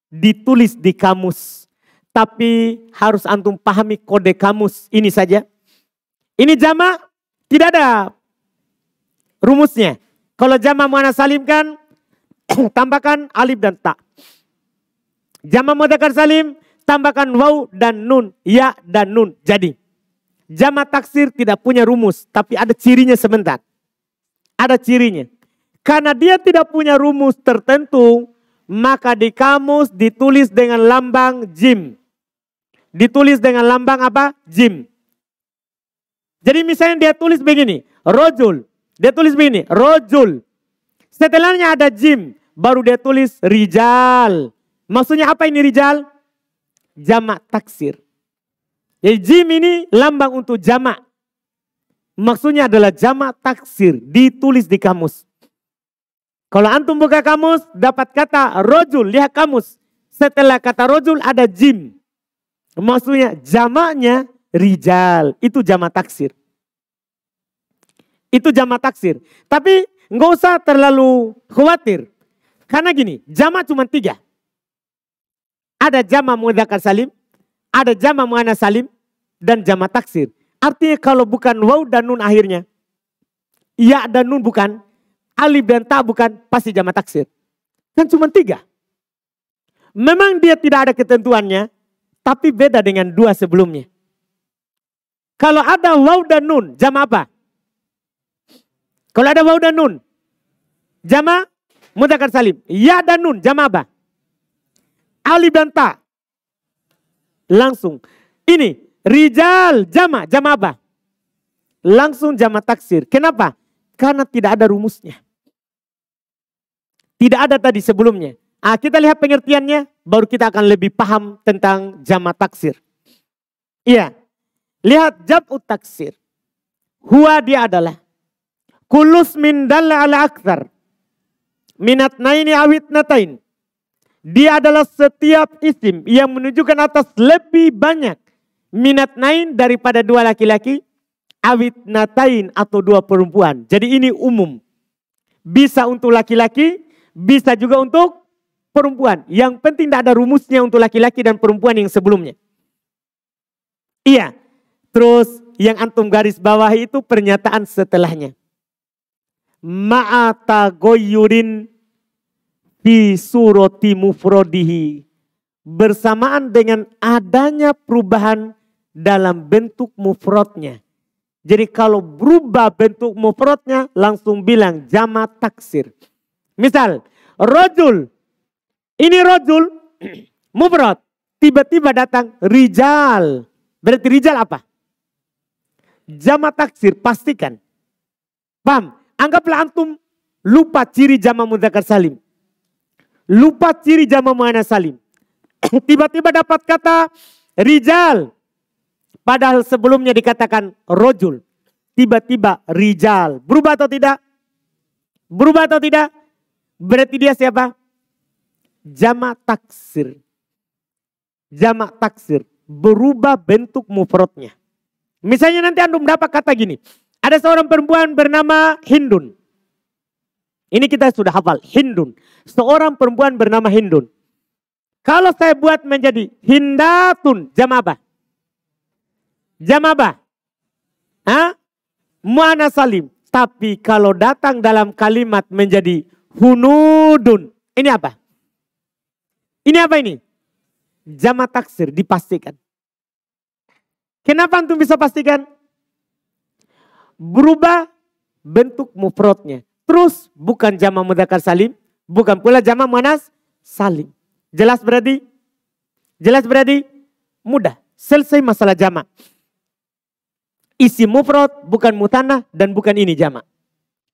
ditulis di kamus. Tapi harus antum pahami kode kamus ini saja. Ini jamak tidak ada rumusnya. Kalau jamak muannats salim kan tambahkan alif dan ta. Jamak mudzakkar salim tambahkan waw dan nun, ya dan nun. Jadi jamak taksir tidak punya rumus, tapi ada cirinya sebentar. Ada cirinya. Karena dia tidak punya rumus tertentu, maka di kamus ditulis dengan lambang jim. Ditulis dengan lambang apa? Jim. Jadi misalnya dia tulis begini, rojul. Dia tulis begini, rojul. Setelahnya ada jim, baru dia tulis rijal. Maksudnya apa ini rijal? Jamak taksir. Jadi jim ini lambang untuk jamak. Maksudnya adalah jamak taksir, ditulis di kamus. Kalau antum buka kamus, dapat kata rojul, lihat kamus. setelah kata rojul ada jim. Maksudnya jamaknya rijal. Itu jamak taksir. Itu jamak taksir. Tapi nggak usah terlalu khawatir. Karena gini, jamak cuma 3. Ada jamak mudzakkar salim, ada jamak muannas salim, dan jamak taksir. Artinya kalau bukan waw dan nun akhirnya, ya dan nun bukan, alif dan ta bukan, pasti jamak taksir. Kan cuma 3. Memang dia tidak ada ketentuannya, tapi beda dengan 2 sebelumnya. Kalau ada waw dan nun, jamak apa? Kalau ada waw dan nun, jamak mudzakkar salim. Ya dan nun, jamak apa? Alif dan ta. Langsung. Ini, rijal, jamak apa? Langsung jamak taksir. Kenapa? Karena tidak ada rumusnya. Tidak ada tadi sebelumnya. Kita lihat pengertiannya, baru kita akan lebih paham tentang jamak taksir. Iya. Lihat jam'ut taksir. Huwa dia adalah kulus min dalla ala aktsar minat naini awit natain. Dia adalah setiap isim yang menunjukkan atas lebih banyak minat nain daripada 2 laki-laki, awit natain atau 2 perempuan. Jadi ini umum. Bisa untuk laki-laki, bisa juga untuk perempuan. Yang penting tidak ada rumusnya untuk laki-laki dan perempuan yang sebelumnya. Iya. Terus yang antum garis bawahi itu pernyataan setelahnya. Ma'ata goyurin fi surati mufrodihi. Bersamaan dengan adanya perubahan dalam bentuk mufrodnya. Jadi kalau berubah bentuk mufrodnya langsung bilang jamak taksir. Misal, rojul. Ini rojul mufrod. Tiba-tiba datang rijal. Berarti rijal apa? Jamak taksir, pastikan. Paham? Anggaplah antum lupa ciri jamak mudzakkar salim. Lupa ciri jamak muannas salim. Tiba-tiba dapat kata rijal. Padahal sebelumnya dikatakan rojul. Tiba-tiba rijal. Berubah atau tidak? Berubah atau tidak? Berarti dia siapa? Jamak taksir. Jamak taksir. Berubah bentuk mufrodnya. Misalnya nanti antum dapat kata gini. Ada seorang perempuan bernama Hindun. Ini kita sudah hafal. Hindun. Seorang perempuan bernama Hindun. Kalau saya buat menjadi hindatun. Jamak apa? Jamak apa? Muannas salim. Tapi kalau datang dalam kalimat menjadi hunudun. Ini apa? Ini apa ini? Jamak taksir, dipastikan. Kenapa antum bisa pastikan? Berubah bentuk mufrodnya. Terus bukan jamak mudzakkar salim, bukan pula jamak muannas salim. Jelas berarti? Jelas berarti? Mudah. Selesai masalah jamak. Isi mufrod bukan mutanah dan bukan ini jamak.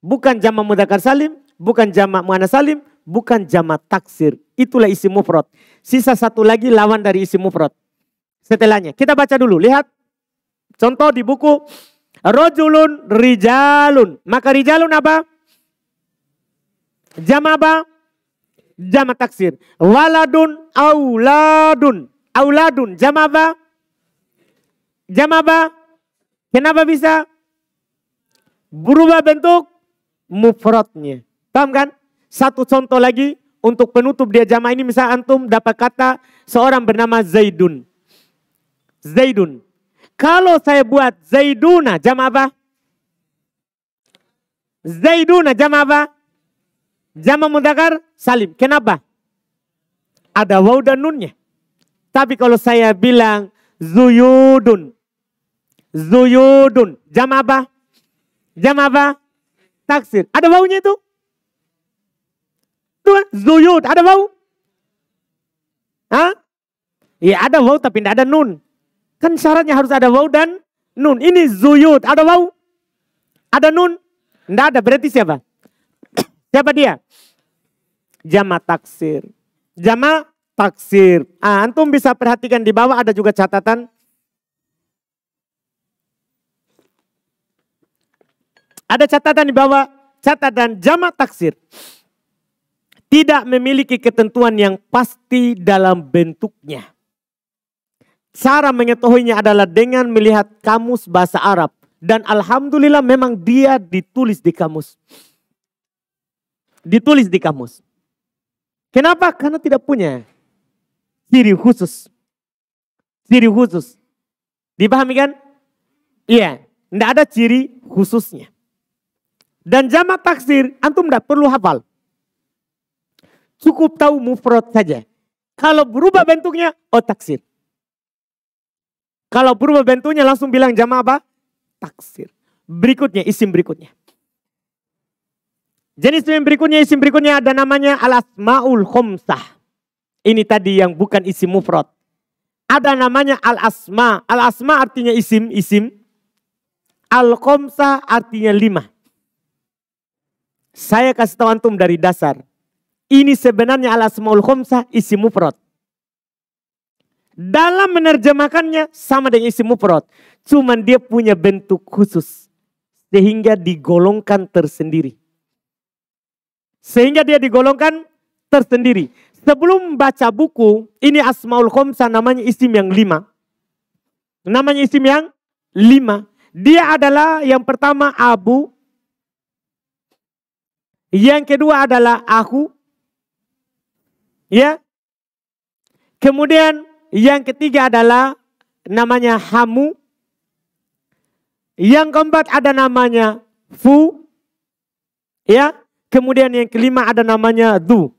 Bukan jamak mudzakkar salim, bukan jamak muannas salim, bukan jamak taksir. Itulah isi mufrod. Sisa satu lagi lawan dari isi mufrod. Setelahnya kita baca dulu. Lihat contoh di buku rojulun rijalun. Maka rijalun apa? Jamak apa? Jamak taksir. Waladun auladun. Auladun jamak apa? Jamak apa? Kenapa bisa? Berubah bentuk mufrodnya. Paham kan? Satu contoh lagi untuk penutup dia jamak ini. Misal antum dapat kata seorang bernama Zaidun. Zaidun. Kalau saya buat Zaiduna jamak apa? Zaiduna jamak apa? Jamak mudzakkar salim. Kenapa? Ada waw dan nunnya. Tapi kalau saya bilang Zuyudun. Zuyudun. Jamak apa? Jamak apa? Taksir. Ada wawunya itu? Tuh, Zuyud. Ada waw? Hah? Iya ada waw tapi tidak ada nun. Kan syaratnya harus ada waw dan nun. Ini Zuyud. Ada waw? Ada nun? Tidak ada. Berarti siapa? Siapa dia? Jamak taksir. Jamak taksir. Antum bisa perhatikan di bawah ada juga catatan. Ada catatan di bawah. Catatan jamak taksir. tidak memiliki ketentuan yang pasti dalam bentuknya. Cara mengetahuinya adalah dengan melihat kamus bahasa Arab. Dan alhamdulillah memang dia ditulis di kamus. Ditulis di kamus. Kenapa? Karena tidak punya ciri khusus. Ciri khusus. Dipahami kan? Iya. Tidak ada ciri khususnya. Dan jamak taksir, antum tidak perlu hafal. Cukup tahu mufrad saja. Kalau berubah bentuknya, oh taksir. Kalau berubah bentuknya langsung bilang jamak apa? Taksir. Berikutnya, isim berikutnya. Jenis isim berikutnya ada namanya al-asma'ul khomsah. Ini tadi yang bukan isim mufrad. Ada namanya al-asma. Al-asma artinya isim. Al-khomsah artinya 5. Saya kasih tahu antum dari dasar. Ini sebenarnya al-asma'ul khomsah isim mufrad. Dalam menerjemahkannya sama dengan isim mufrad. Cuman dia punya bentuk khusus. Sehingga digolongkan tersendiri. Sebelum baca buku, ini asmaul khomsah namanya isim yang 5. Namanya isim yang 5. Dia adalah yang pertama abu. Yang kedua adalah aku. Ya. Kemudian yang ketiga adalah namanya hamu. Yang keempat ada namanya fu. Ya. Kemudian yang kelima ada namanya du.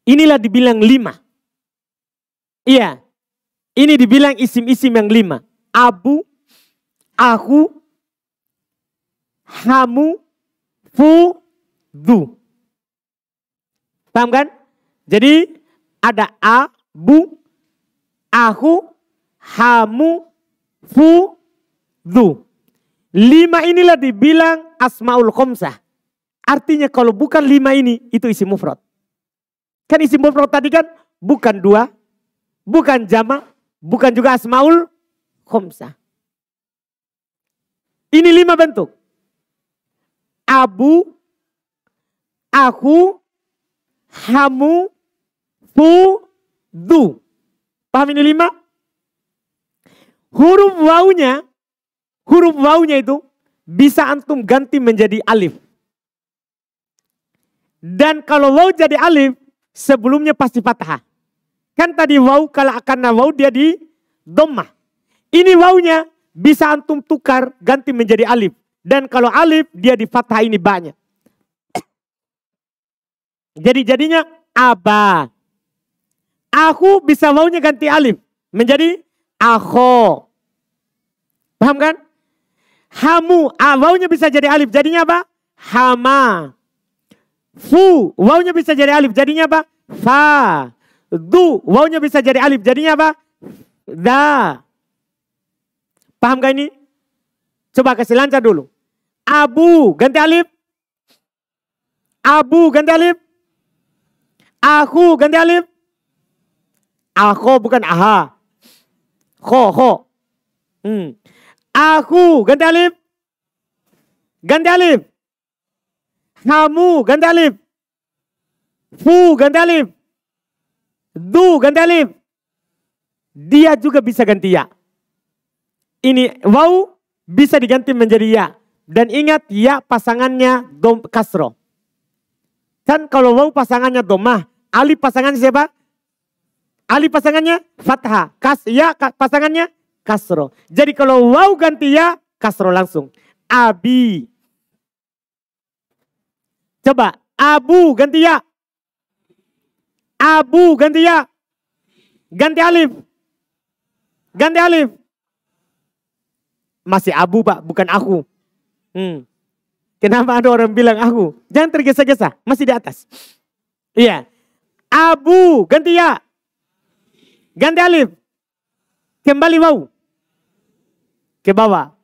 Inilah dibilang 5. Iya. Ini dibilang isim-isim yang 5. Abu, aku, hamu, fu, du. Paham kan? Jadi ada abu, aku, hamu, fu, du. 5 inilah dibilang asmaul khomsah. Artinya kalau bukan 5 ini, itu isim mufrad. Kan isim mufrad tadi kan bukan 2, bukan jamak, bukan juga asmaul khomsah. Ini 5 bentuk. Abu, aku, hamu, fu, du. Paham ini 5? Huruf wawunya itu bisa antum ganti menjadi alif. Dan kalau waw jadi alif, sebelumnya pasti fathah. Kan tadi waw, kalau karena waw dia di dhammah. Ini wawnya bisa antum tukar ganti menjadi alif. Dan kalau alif dia di fathah ini banyak. Jadi jadinya aba. Aku bisa wawnya ganti alif menjadi akho. Paham kan? Hamu, wawnya bisa jadi alif, jadinya apa? Hama. Fu, wawnya bisa jadi alif, jadinya apa? Fa. Du, wawnya bisa jadi alif, jadinya apa? Da. Paham gak ini? Coba kasih lancar dulu. Abu, ganti alif. Abu, ganti alif. Aku, ganti alif. Aku bukan aha. Ho. Aku, ganti alif. Ganti alif. Kamu, ganti alif. Fu, ganti alif. Du, ganti alif. Dia juga bisa ganti ya. Ini waw bisa diganti menjadi ya. Dan ingat ya pasangannya kasro. Kan kalau waw pasangannya domah. Alif pasangannya siapa? Alif pasangannya fathah. Ya pasangannya kasro. Jadi kalau waw ganti ya, kasro langsung. Abi. Coba. Abu ganti ya. Abu ganti ya. Ganti alif. Ganti alif. Masih abu pak, bukan aku. Kenapa ada orang bilang aku? Jangan tergesa-gesa, masih di atas. Iya. Abu ganti ya. Ganti alif. Kembali waw. Ke bawah.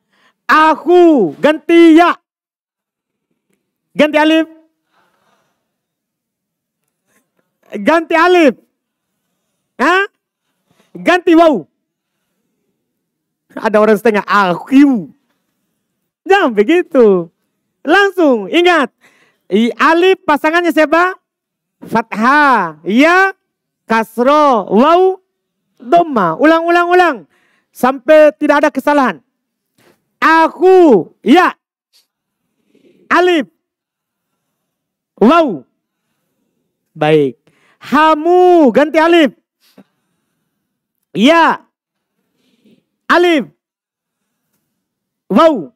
Aku ganti ya. Ganti alif. Ganti alif. Hah? Ganti waw. Ada orang setengah aku. Jangan begitu. Langsung ingat. Alif pasangannya siapa? Fathah. Ya, kasro, waw, dhamma. Ulang. Sampai tidak ada kesalahan. Aku, ya. Alif. Waw. Baik. Hamu, ganti alif. Ya. Alif. Waw.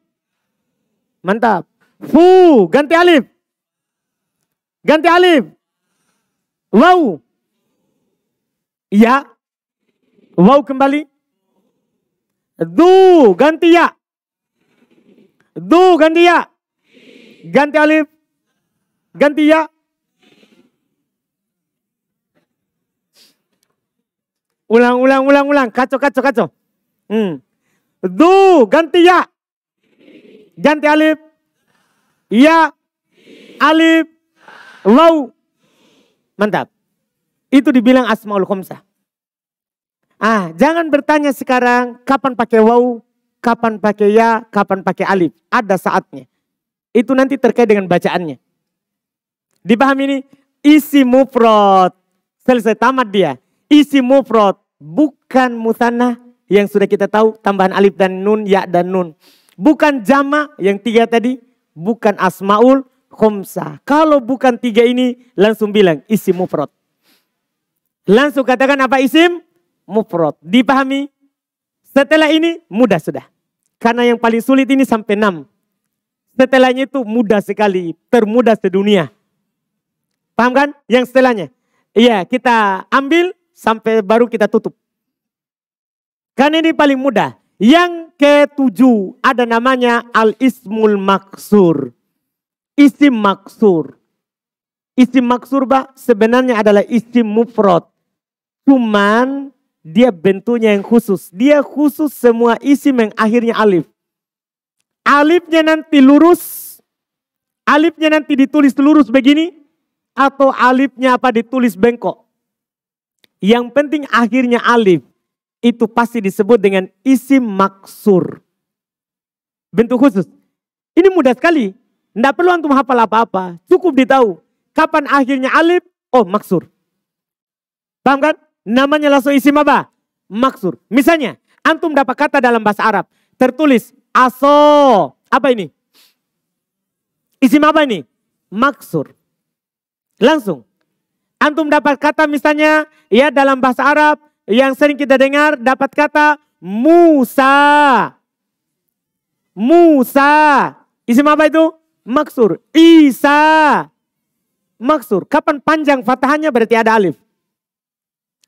Mantap. Fu, ganti alif. Ganti alif. Waw. Ya. Waw kembali. Du, ganti ya. Du, ganti ya. Ganti alif. Ganti ya. Ulang. Kacau. Du, ganti ya. Ganti alif. Ya. Alif. Waw. Mantap. Itu dibilang asmaul khamsah. Jangan bertanya sekarang kapan pakai waw, kapan pakai ya, kapan pakai alif. Ada saatnya. Itu nanti terkait dengan bacaannya. Dipahami ini? Isim mufrad. Selesai, tamat dia. Isim mufrad bukan musanna yang sudah kita tahu, tambahan alif dan nun, ya dan nun. Bukan jama yang 3 tadi, bukan asmaul khamsah. Kalau bukan 3 ini langsung bilang isim mufrad. Langsung katakan apa isim mufrad. Dipahami? Setelah ini mudah sudah. Karena yang paling sulit ini sampai 6. Setelahnya itu mudah sekali, termudah sedunia. Paham kan? Yang setelahnya. Iya, kita ambil sampai baru kita tutup. Karena ini paling mudah. Yang ke-7 ada namanya al-ismul maksur. Isim maksur. Isim maksur sebenarnya adalah isim mufrad. Cuman dia bentuknya yang khusus. Dia khusus semua isim yang akhirnya alif. Alifnya nanti lurus. Alifnya nanti ditulis lurus begini. Atau alifnya ditulis bengkok. Yang penting akhirnya alif. Itu pasti disebut dengan isim maksur. Bentuk khusus. Ini mudah sekali. Tidak perlu antum hafal apa-apa. Cukup ditahu. Kapan akhirnya alif? Oh, maksur. Paham kan? Namanya langsung isim apa? Maksur. Misalnya, antum dapat kata dalam bahasa Arab. Tertulis aso. Apa ini? Isim apa ini? Maksur. Langsung. Antum dapat kata misalnya ya dalam bahasa Arab yang sering kita dengar, dapat kata Musa. Musa. Isim apa itu? Maksur. Isa. Maksur. Kapan panjang fathahnya berarti ada alif.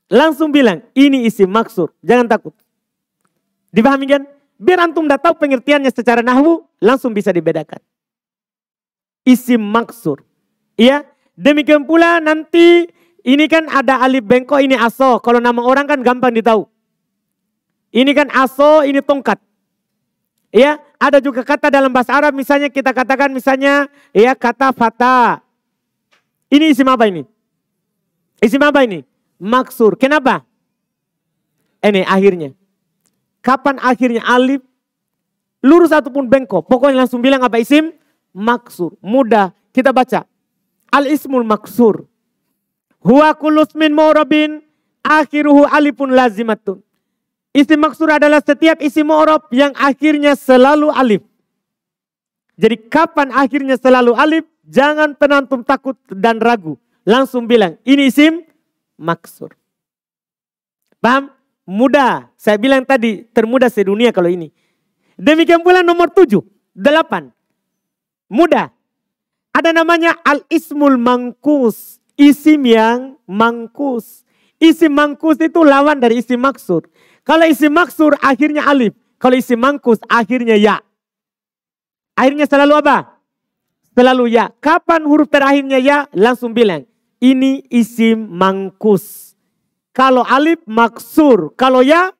Langsung bilang ini isim maksur. Jangan takut. Dipahami kan? Biar antum dah tahu pengertiannya secara nahwu, langsung bisa dibedakan. Isim maksur. Iya. Demikian pula nanti ini kan ada alif bengkok, ini aso. Kalau nama orang kan gampang ditahu. Ini kan aso, ini tongkat. Ya, ada juga kata dalam bahasa Arab misalnya kita katakan misalnya ya kata fata. Ini isim apa ini? Isim apa ini? Maksur. Kenapa? Ini akhirnya. Kapan akhirnya alif? Lurus ataupun bengkok. Pokoknya langsung bilang apa isim? Maksur. Mudah. Kita baca. Al-ismul maksur. Huwa kulus min mu'rabin akhiruhu alifun lazimatun. Isim maksur adalah setiap isim mu'rab yang akhirnya selalu alif. Jadi kapan akhirnya selalu alif, jangan pernah antum takut dan ragu. Langsung bilang, ini isim maksur. Paham? Mudah. Saya bilang tadi, termudah sedunia kalau ini. Demikian pula nomor 7, 8. Mudah. Ada namanya al-ismul mangkus. Isim yang mangkus. Isim mangkus itu lawan dari isim maksur. Kalau isim maksur akhirnya alif. Kalau isim mangkus akhirnya ya. Akhirnya selalu apa? Selalu ya. Kapan huruf terakhirnya ya? Langsung bilang. Ini isim mangkus. Kalau alif maksur. Kalau ya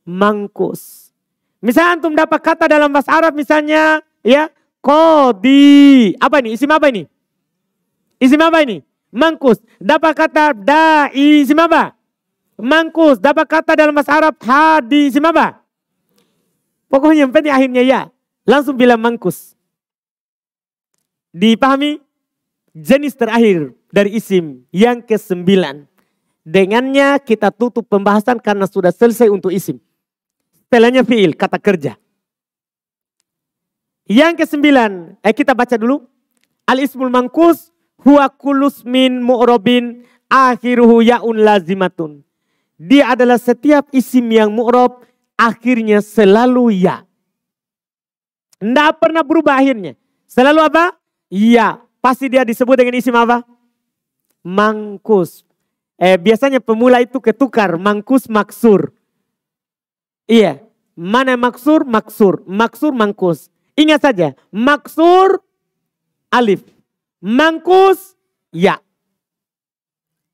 mangkus. Misalnya antum dapat kata dalam bahasa Arab misalnya ya. Qadi. Apa ini? Isim apa ini? Isim apa ini? Mangkus. Dapat kata da'i. Isim apa? Mangkus. Dapat kata dalam bahasa Arab hadi. Isim apa? Pokoknya yang penting akhirnya ya. Langsung bilang mangkus. Dipahami? jenis terakhir dari isim yang ke-9. Dengannya kita tutup pembahasan karena sudah selesai untuk isim. Setelahnya fi'il, kata kerja. Yang ke-9, kita baca dulu. Al-ismul mangkus huwa kulus min mu'robin akhiruhu ya'un lazimatun. Dia adalah setiap isim yang mu'rob akhirnya selalu ya. Tidak pernah berubah akhirnya. Selalu apa? Ya. Pasti dia disebut dengan isim apa? Mangkus. Biasanya pemula itu ketukar. Mangkus, maksur. Iya. Mana maksur? Maksur. Maksur, mangkus. Ingat saja. Maksur, alif. Mangkus, ya.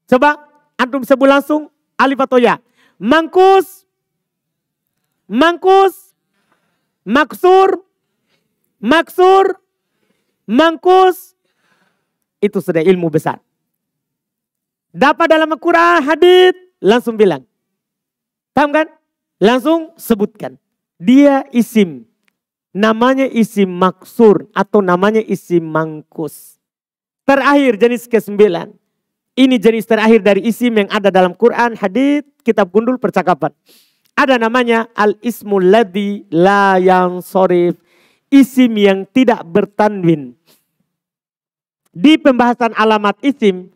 Coba antum sebut langsung alif atau ya. Mangkus. Mangkus. Maksur. Maksur. Mangkus. Itu sudah ilmu besar. Dapat dalam Al-Quran, hadits, langsung bilang. Paham kan? Langsung sebutkan. Dia isim. Namanya isim maksur atau namanya isim mangkus. Terakhir jenis ke-9. Ini jenis terakhir dari isim yang ada dalam Quran, hadits, kitab gundul, percakapan. Ada namanya al-ismul ladzi la yansorif. Isim yang tidak bertanwin. Di pembahasan alamat isim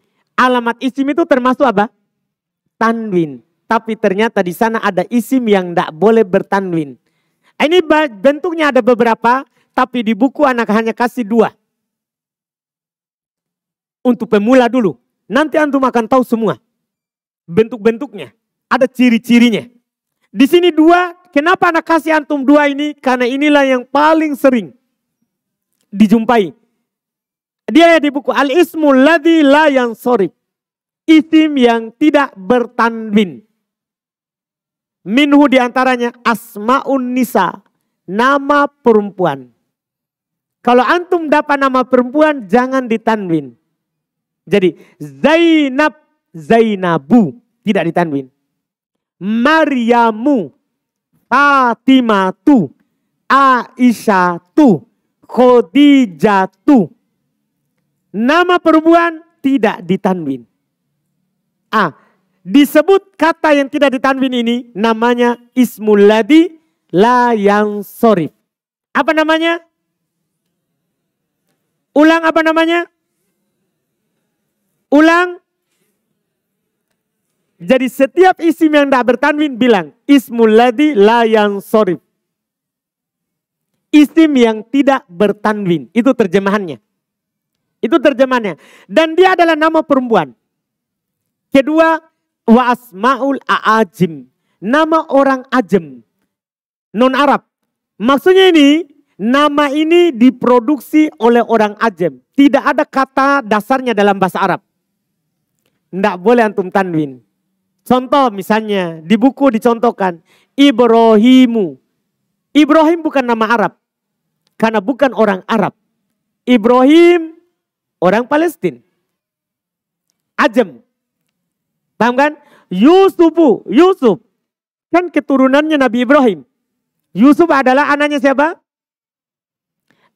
itu termasuk apa? Tanwin. Tapi ternyata di sana ada isim yang tidak boleh bertanwin. Ini bentuknya ada beberapa, tapi di buku anak hanya kasih 2. Untuk pemula dulu. Nanti antum akan tahu semua. Bentuk-bentuknya. Ada ciri-cirinya. Di sini 2, kenapa anak kasih antum 2 ini? Karena inilah yang paling sering dijumpai. Dia di buku al-ismul ladzi la yansorif. Isim yang tidak bertanwin. Minhu diantaranya asma'un nisa. Nama perempuan. Kalau antum dapat nama perempuan jangan ditanwin. Jadi Zainab, Zainabu tidak ditanwin. Maryamu, Fatimatu, Aisyatu, Khadijatu. Nama perempuan tidak ditanwin. Disebut kata yang tidak ditanwin ini namanya ismul ladzi la yansorif. Apa namanya? Ulang, apa namanya? Ulang. Jadi setiap isim yang tidak bertanwin bilang ismul ladzi la yansorif. Isim yang tidak bertanwin. Itu terjemahannya. Itu terjemahannya. Dan dia adalah nama perempuan. Kedua, wa asma'ul a'ajim. Nama orang ajem. Non Arab. Maksudnya ini, nama ini diproduksi oleh orang ajem. Tidak ada kata dasarnya dalam bahasa Arab. Tidak boleh antum tanwin. Contoh misalnya, di buku dicontohkan. Ibrahimu. Ibrahim bukan nama Arab. Karena bukan orang Arab. Ibrahim orang Palestina. Ajem. Paham kan? Yusuf. Kan keturunannya Nabi Ibrahim. Yusuf adalah anaknya siapa?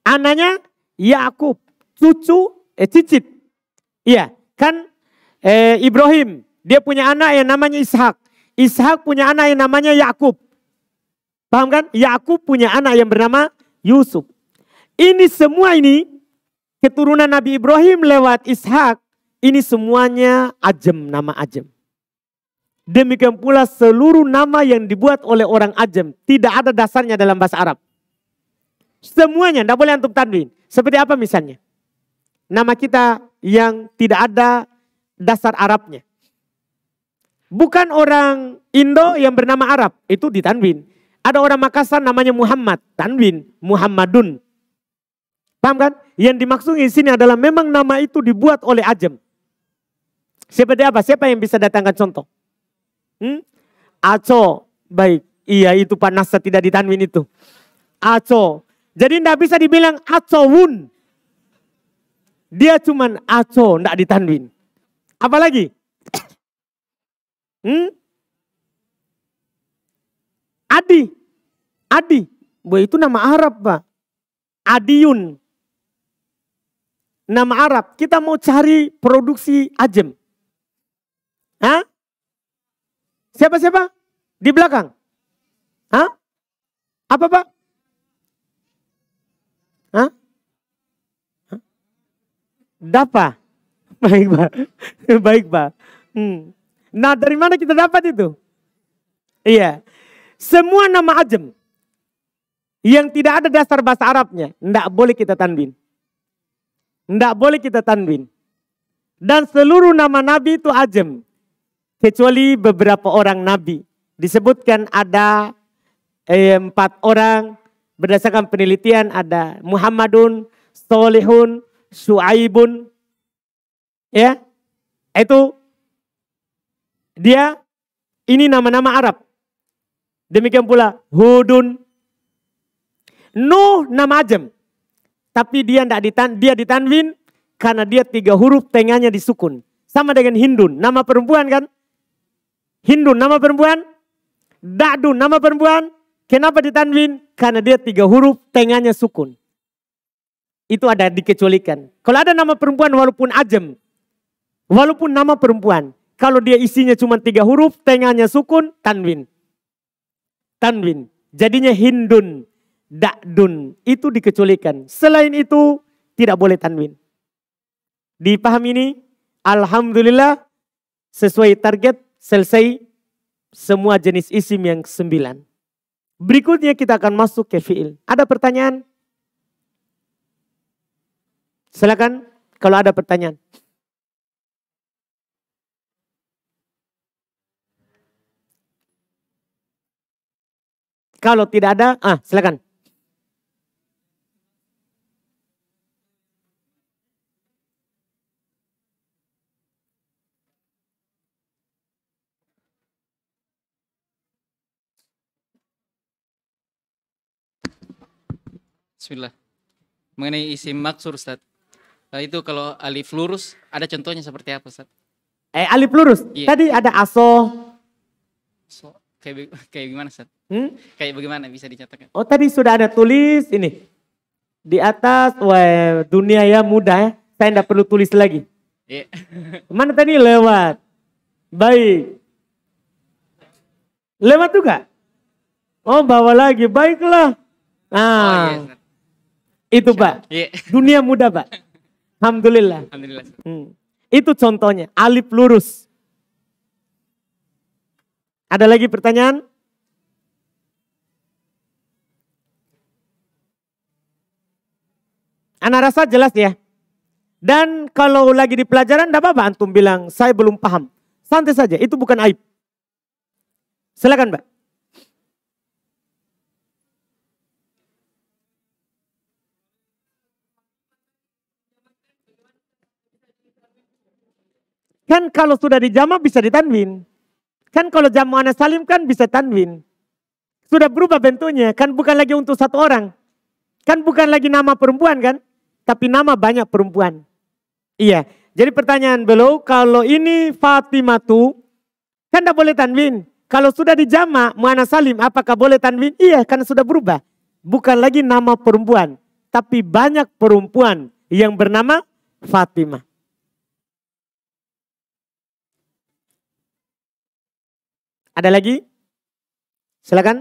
Anaknya Yakub. Cicit. Iya. Kan Ibrahim. Dia punya anak yang namanya Ishak. Ishak punya anak yang namanya Yakub. Paham kan? Yakub punya anak yang bernama Yusuf. Ini semua ini keturunan Nabi Ibrahim lewat Ishak, ini semuanya ajem, nama ajem. Demikian pula seluruh nama yang dibuat oleh orang ajem, tidak ada dasarnya dalam bahasa Arab. Semuanya, tidak boleh antum tanwin. Seperti apa misalnya? Nama kita yang tidak ada dasar Arabnya. Bukan orang Indo yang bernama Arab, itu ditanwin. Ada orang Makassar namanya Muhammad, tanwin, Muhammadun. Paham kan? Yang dimaksud di sini adalah memang nama itu dibuat oleh ajem. Seperti apa? Siapa yang bisa datangkan contoh? Aco. Baik. Iya, itu Pak Nasa tidak ditanwin itu. Aco. Jadi tidak bisa dibilang Acowun. Dia cuman Aco, tidak ditanwin. Apalagi? Adi. Itu nama Arab, Pak. Adiun. nama Arab. Kita mau cari produksi Ajem. Hah? Siapa-siapa? Di belakang? Hah? Apa Pak? Hah? Dapa. Baik Pak. Baik Pak. Nah dari mana kita dapat itu? Iya. Semua nama Ajem yang tidak ada dasar bahasa Arabnya, tidak boleh kita tanwin. Tidak boleh kita tanwin. Dan seluruh nama Nabi itu Ajem. Kecuali beberapa orang Nabi. Disebutkan ada 4 orang. Berdasarkan penelitian ada Muhammadun, Solihun, Syuaibun. Ya. Itu dia, ini nama-nama Arab. Demikian pula Hudun. Nuh nama Ajem. Tapi dia ditanwin karena dia 3 huruf tengahnya disukun. Sama dengan Hindun, nama perempuan kan? Hindun nama perempuan. Da'dun nama perempuan. Kenapa ditanwin? Karena dia 3 huruf tengahnya sukun. Itu ada dikecualikan. Kalau ada nama perempuan walaupun Ajem. Walaupun nama perempuan. Kalau dia isinya cuma 3 huruf tengahnya sukun, tanwin. Tanwin. Jadinya Hindun. Da'dun. Itu dikecualikan. Selain itu tidak boleh tanwin. Dipahami ini? Alhamdulillah sesuai target. Selesai semua jenis isim yang 9. Berikutnya kita akan masuk ke fi'il. Ada pertanyaan? Silakan kalau ada pertanyaan. Kalau tidak ada, silakan. Bismillah. Mengenai isim maksur Ustaz. Itu kalau alif lurus ada contohnya seperti apa Ustaz? Alif lurus. Iya. Tadi ada aso. So, kayak gimana Ustaz? Kayak bagaimana bisa dicatatkan? Oh tadi sudah ada tulis ini. Di atas, dunia ya mudah ya. Saya tidak perlu tulis lagi. Iya. Mana tadi lewat? Baik. Lewat juga? Oh bawa lagi, baiklah. Nah. Iya, Ustaz. Itu Pak, Iya. dunia muda Pak. Alhamdulillah. Alhamdulillah. Itu contohnya, alif lurus. Ada lagi pertanyaan? Anak rasa jelas ya. Dan kalau lagi di pelajaran, tidak apa-apa antum bilang, saya belum paham. Santai saja, itu bukan aib. Silakan Mbak. Kan kalau sudah dijamak bisa ditanwin. Kan kalau jamu anas salim kan bisa tanwin. Sudah berubah bentuknya. Kan bukan lagi untuk 1 orang. Kan bukan lagi nama perempuan kan. Tapi nama banyak perempuan. Iya. Jadi pertanyaan beliau. Kalau ini Fatimatu. Kan tidak boleh tanwin. Kalau sudah dijamak muannas salim. Apakah boleh tanwin? Iya karena sudah berubah. Bukan lagi nama perempuan. Tapi banyak perempuan yang bernama Fatimah. Ada lagi? Silakan.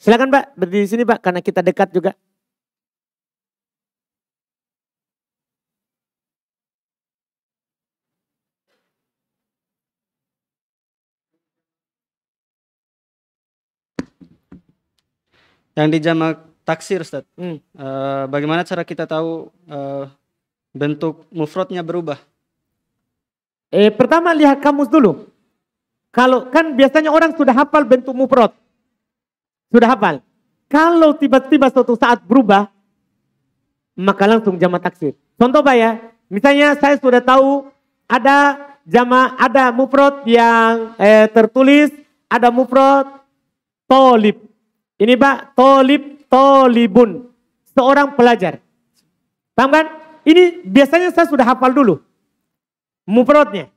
Silakan Pak, berdiri sini Pak, karena kita dekat juga. Yang dijamak taksir Ustaz. Bagaimana cara kita tahu bentuk mufradnya berubah? Pertama lihat kamus dulu. Kalau kan biasanya orang sudah hafal bentuk mufrad. Sudah hafal. Kalau tiba-tiba suatu saat berubah, maka langsung jamak taksir. Contoh Pak ya, misalnya saya sudah tahu ada jamak, ada mufrad yang tertulis, ada mufrad tolib. Ini Pak, tolibun. Seorang pelajar. Paham kan? Ini biasanya saya sudah hafal dulu. Mufradnya.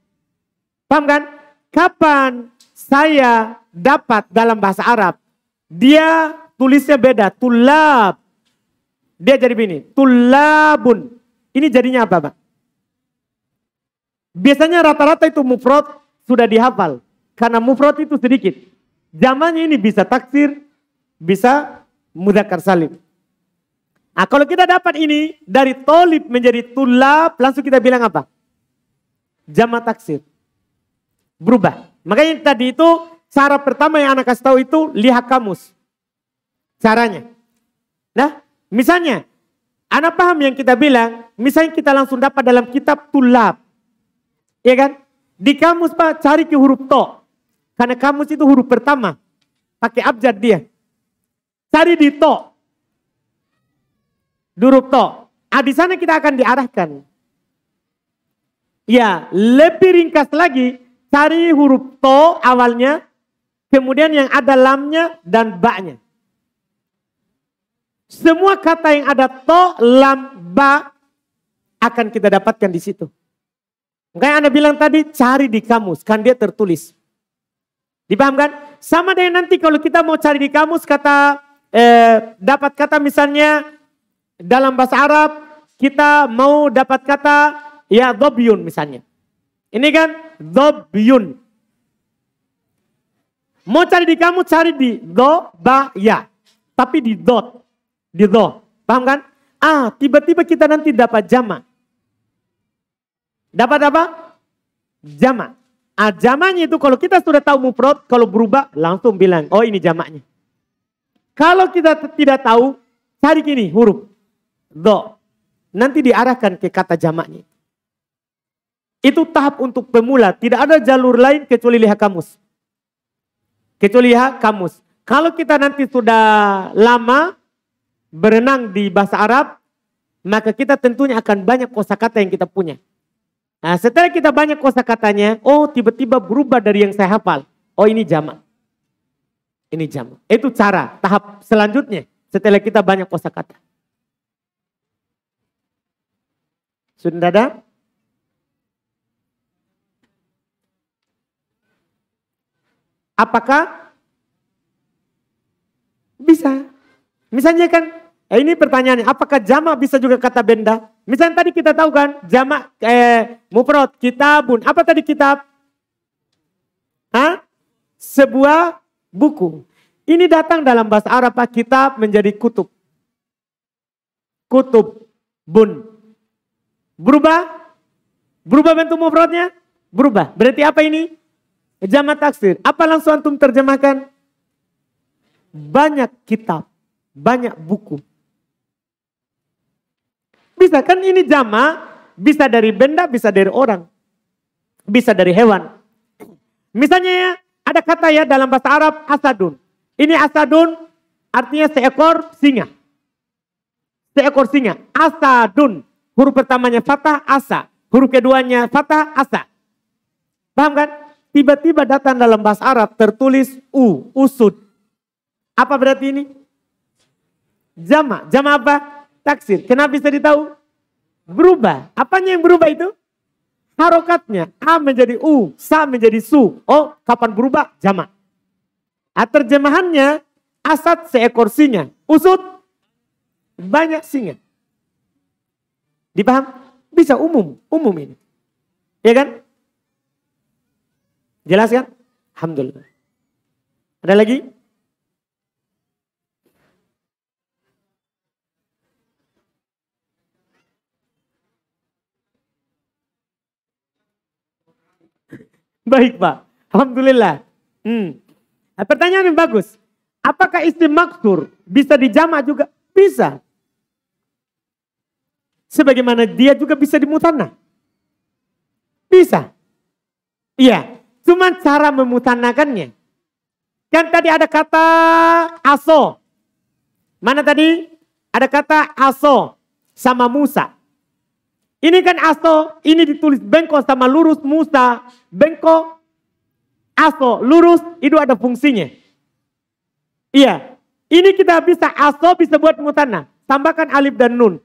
Paham kan? Kapan saya dapat dalam bahasa Arab, dia tulisnya beda, tulab. Dia jadi begini, tulabun. Ini jadinya apa, Pak? Biasanya rata-rata itu mufrad sudah dihafal. Karena mufrad itu sedikit. Zamannya ini bisa taksir, bisa mudzakkar salim. Nah, kalau kita dapat ini dari tolib menjadi tulab, langsung kita bilang apa? Jamak taksir. Berubah. Makanya tadi itu cara pertama yang anak kasih tahu itu lihat kamus. Caranya. Nah, misalnya anak paham yang kita bilang, misalnya kita langsung dapat dalam kitab tulab. Iya kan? Di kamus Pak cari ke huruf to. Karena kamus itu huruf pertama. Pakai abjad dia. Cari di to. Di huruf to. Di sana kita akan diarahkan. Ya, lebih ringkas lagi. Cari huruf to awalnya. Kemudian yang ada lamnya dan ba-nya. Semua kata yang ada to, lam, ba akan kita dapatkan di situ. Makanya Anda bilang tadi cari di kamus, kan dia tertulis. Dipahamkan? Sama dengan nanti kalau kita mau cari di kamus kata, dapat kata misalnya dalam bahasa Arab, kita mau dapat kata ya dobyun misalnya. Ini kan dobyun. Mau cari di kamus cari di do, ba, ya. Tapi di dot, di do. Paham kan? Tiba-tiba kita nanti dapat jamak. Dapat apa? Jamak. Jamaknya itu kalau kita sudah tahu mufrad, kalau berubah langsung bilang, oh ini jamaknya. Kalau kita tidak tahu, cari gini huruf do. Nanti diarahkan ke kata jamaknya. Itu tahap untuk pemula, tidak ada jalur lain kecuali lihat kamus. Kecuali lihat kamus. Kalau kita nanti sudah lama berenang di bahasa Arab, maka kita tentunya akan banyak kosakata yang kita punya. Nah, setelah kita banyak kosakatanya, oh tiba-tiba berubah dari yang saya hafal. Oh ini jamak. Ini jamak. Itu cara, tahap selanjutnya setelah kita banyak kosakata. Sudah ada? Apakah bisa? Misalnya kan, ini pertanyaannya, apakah jamak bisa juga kata benda? Misalnya tadi kita tahu kan, jamak mufrad, kitabun. Apa tadi kitab? Sebuah buku. Ini datang dalam bahasa Arab, kitab menjadi kutub. Kutub, bun. Berubah? Berubah bentuk mufradnya? Berubah. Berarti apa ini? Jamak taksir. Apa langsung antum terjemahkan? Banyak kitab, banyak buku. Bisa kan ini jamak, bisa dari benda, bisa dari orang. Bisa dari hewan. Misalnya ya, ada kata ya dalam bahasa Arab asadun. Ini asadun artinya seekor singa. Seekor singa. Asadun. Huruf pertamanya fathah, asa. Huruf keduanya fathah, asa. Paham kan? Tiba-tiba datang dalam bahasa Arab tertulis usud. Apa berarti ini? Jamak. Jamak apa? Taksir. Kenapa bisa ditahu? Berubah. Apanya yang berubah itu? Harokatnya. A menjadi U. Sa menjadi su. Oh, kapan berubah? Jamak. Terjemahannya, asad seekor singa. Usud, banyak singa. Dipaham? Bisa umum. Umum ini. Ya kan? Jelas kan? Alhamdulillah. Ada lagi? Baik Pak, alhamdulillah. Pertanyaan yang bagus. Apakah isim maksur bisa dijamak juga? Bisa. Sebagaimana dia juga bisa dimutanah. Bisa. Iya, cuma cara memutanakannya. Kan tadi ada kata aso. Mana tadi? Ada kata aso sama Musa. Ini kan aso, ini ditulis bengkok sama lurus Musa. Bengkok, aso, lurus, itu ada fungsinya. Iya, ini kita bisa aso, bisa buat mutanah. Tambahkan alif dan nun.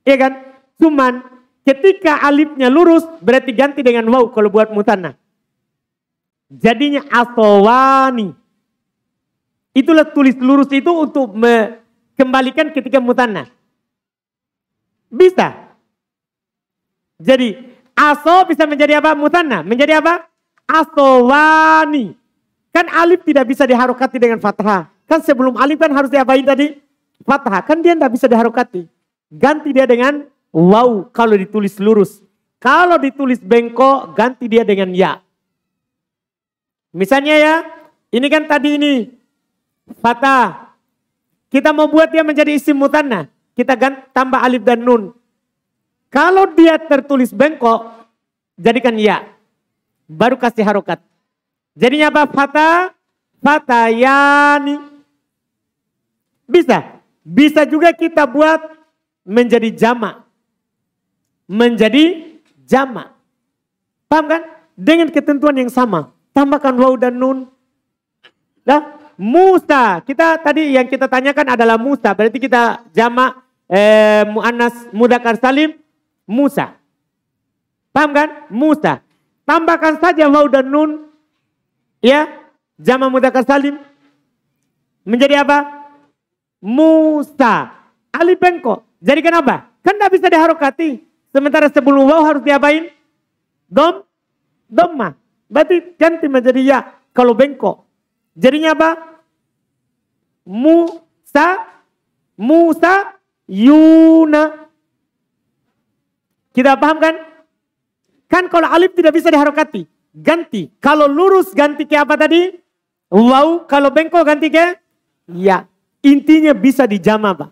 Iya kan? Cuman ketika alifnya lurus, berarti ganti dengan waw kalau buat mutanah. Jadinya asowani. Itulah tulis lurus itu untuk kembalikan ketika mutanah. Bisa. Jadi aso bisa menjadi apa? Mutanna. Menjadi apa? Asowani. Kan alif tidak bisa diharokati dengan fathah. Kan sebelum alif kan harus diapain tadi? Fathah. Kan dia tidak bisa diharokati. Ganti dia dengan waw kalau ditulis lurus. Kalau ditulis bengkok, ganti dia dengan ya. Misalnya ya, ini kan tadi ini fathah. Kita mau buat dia menjadi isim mutanna. Kita tambah alif dan nun. Kalau dia tertulis bengkok, jadikan ya. Baru kasih harokat. Jadinya apa? Fatah, fatayani. Bisa. Bisa juga kita buat menjadi jamak. Menjadi jamak. Paham kan? Dengan ketentuan yang sama. Tambahkan waw dan nun. Nah, Musa. Kita tadi yang kita tanyakan adalah Musa. Berarti kita jamak muannas mudzakkar salim Musa. Paham kan? Musa. Tambahkan saja waw dan nun. Ya, jamak mudzakkar salim. Menjadi apa? Musa. Alif bengkok. Jadi kenapa? Kan tidak bisa diharokati. Sementara sebelum waw harus diapain? Domma. Berarti ganti menjadi ya. Kalau bengkok. Jadinya apa? Musa, Yuna. Kita paham kan? Kan kalau alif tidak bisa diharokati. Ganti. Kalau lurus ganti ke apa tadi? Waw. Kalau bengkok ganti ke? Ya. Intinya bisa dijama, Pak.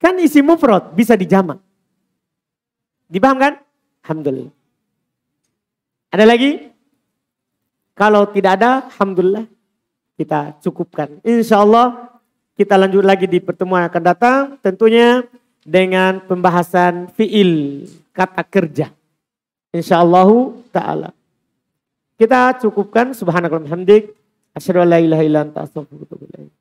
Kan isi mufrad bisa dijama. Dipaham kan? Alhamdulillah. Ada lagi? Kalau tidak ada, alhamdulillah kita cukupkan. Insya Allah kita lanjut lagi di pertemuan yang akan datang. Tentunya dengan pembahasan fiil, kata kerja. Insya Allah ta'ala. Kita cukupkan. Subhanakallahumma hamdik. Asyhadu an la ilaha illa anta astaghfiruka wa atubu ilaik.